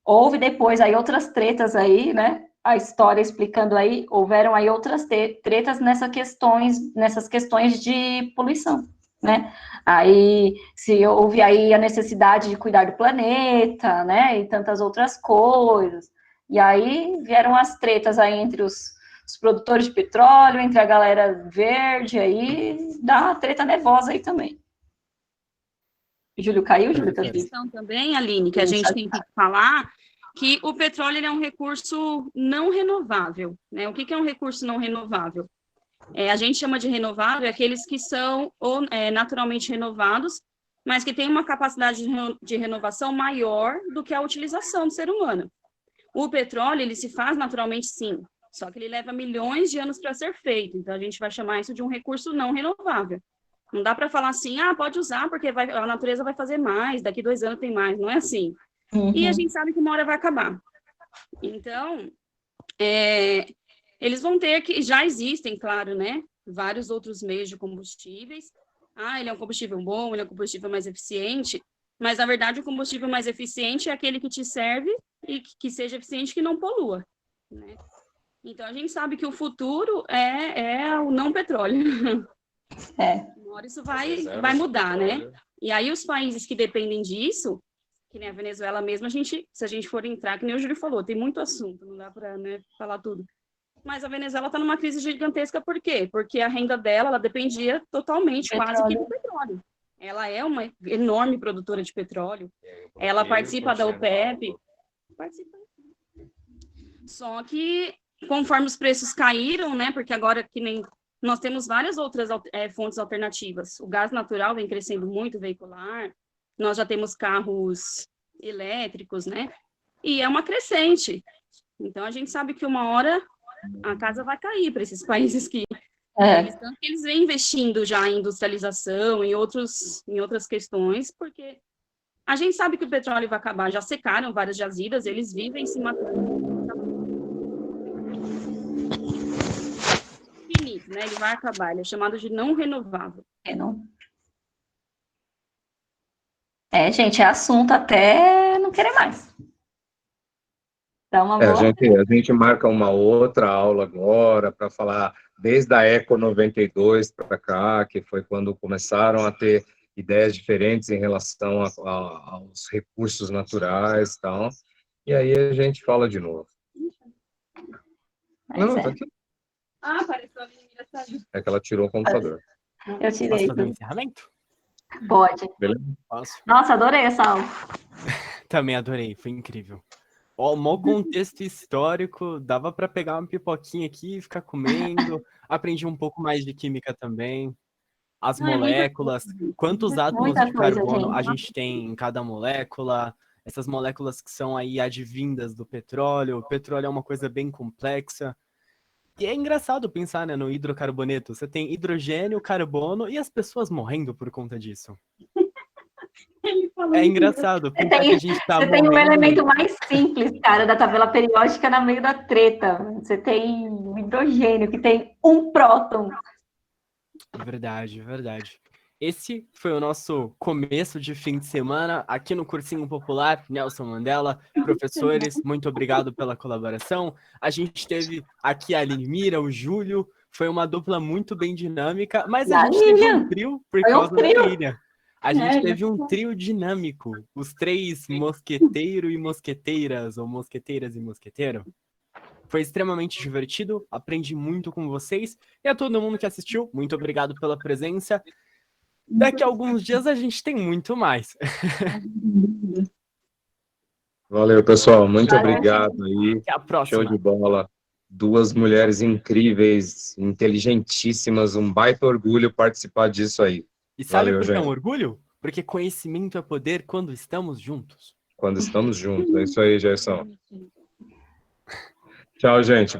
houve depois aí outras tretas aí, né, a história explicando aí, houveram aí outras tretas nessas questões de poluição, né, aí se houve aí a necessidade de cuidar do planeta, né, e tantas outras coisas, e aí vieram as tretas aí entre os produtores de petróleo, entre a galera verde, aí dá uma treta nervosa aí também. Júlio caiu, Júlio? Tem questão também, Aline, que a gente tem que falar, que o petróleo ele é um recurso não renovável, né? O que é um recurso não renovável? A gente chama de renovável aqueles que são naturalmente renovados, mas que têm uma capacidade de renovação maior do que a utilização do ser humano. O petróleo, ele se faz naturalmente, sim, só que ele leva milhões de anos para ser feito, então a gente vai chamar isso de um recurso não renovável. Não dá para falar assim, pode usar, porque a natureza vai fazer mais, daqui 2 anos tem mais, não é assim. Uhum. E a gente sabe que uma hora vai acabar. Então, eles vão ter que, já existem, claro, né, vários outros meios de combustíveis. Ele é um combustível bom, ele é um combustível mais eficiente, mas, na verdade, o combustível mais eficiente é aquele que te serve e que seja eficiente, que não polua, né? Então, a gente sabe que o futuro é o não petróleo. Uma hora isso vai mudar, né? E aí os países que dependem disso, que nem a Venezuela mesmo, se a gente for entrar, que nem o Júlio falou, tem muito assunto, não dá para, né, falar tudo. Mas a Venezuela está numa crise gigantesca, por quê? Porque a renda dela, ela dependia totalmente, quase que do petróleo. Ela é uma enorme produtora de petróleo, ela participa da OPEP, só que conforme os preços caíram, né, porque agora que nem nós temos várias outras fontes alternativas, o gás natural vem crescendo muito, veicular, nós já temos carros elétricos, né, e é uma crescente, então a gente sabe que uma hora a casa vai cair para esses países que eles vêm investindo já em industrialização, em outras questões, porque a gente sabe que o petróleo vai acabar, já secaram várias jazidas, eles vivem se matando. Finito, né? Ele vai acabar, ele é chamado de não renovável. Gente, é assunto até não querer mais. Dá uma boa... a gente marca uma outra aula agora para falar desde a Eco 92 para cá, que foi quando começaram a ter ideias diferentes em relação aos recursos naturais e tal. E aí a gente fala de novo. Não, tá aqui. Apareceu a menina, sabe? É que ela tirou o computador. Eu tirei. Posso fazer um encerramento? Pode. Beleza? Posso? Nossa, adorei essa aula. Também adorei, foi incrível. Ó, mó contexto histórico, dava para pegar uma pipoquinha aqui e ficar comendo. Aprendi um pouco mais de química também. As moléculas, quantos átomos de carbono a gente tem em cada molécula, essas moléculas que são aí advindas do petróleo. O petróleo é uma coisa bem complexa. E é engraçado pensar, né, no hidrocarboneto. Você tem hidrogênio, carbono e as pessoas morrendo por conta disso. É engraçado pensar que a gente tá morrendo. Você tem o elemento mais simples, cara, da tabela periódica no meio da treta. Você tem o hidrogênio, que tem um próton. Verdade, verdade. Esse foi o nosso começo de fim de semana aqui no Cursinho Popular Nelson Mandela. Professores, muito obrigado pela colaboração. A gente teve aqui a Aline Mira, o Júlio. Foi uma dupla muito bem dinâmica, mas a gente teve um trio por causa da Lilian. A gente teve um trio dinâmico. Os três mosqueteiro e mosqueteiras, ou mosqueteiras e mosqueteiro. Foi extremamente divertido, aprendi muito com vocês. E a todo mundo que assistiu, muito obrigado pela presença. Daqui a alguns dias a gente tem muito mais. Valeu, pessoal. Muito obrigado aí. Até a próxima. Show de bola. Duas mulheres incríveis, inteligentíssimas. Um baita orgulho participar disso aí. E sabe Valeu, por que é um gente. orgulho? Porque conhecimento é poder quando estamos juntos. Quando estamos juntos. É isso aí, Gerson. Tchau, gente.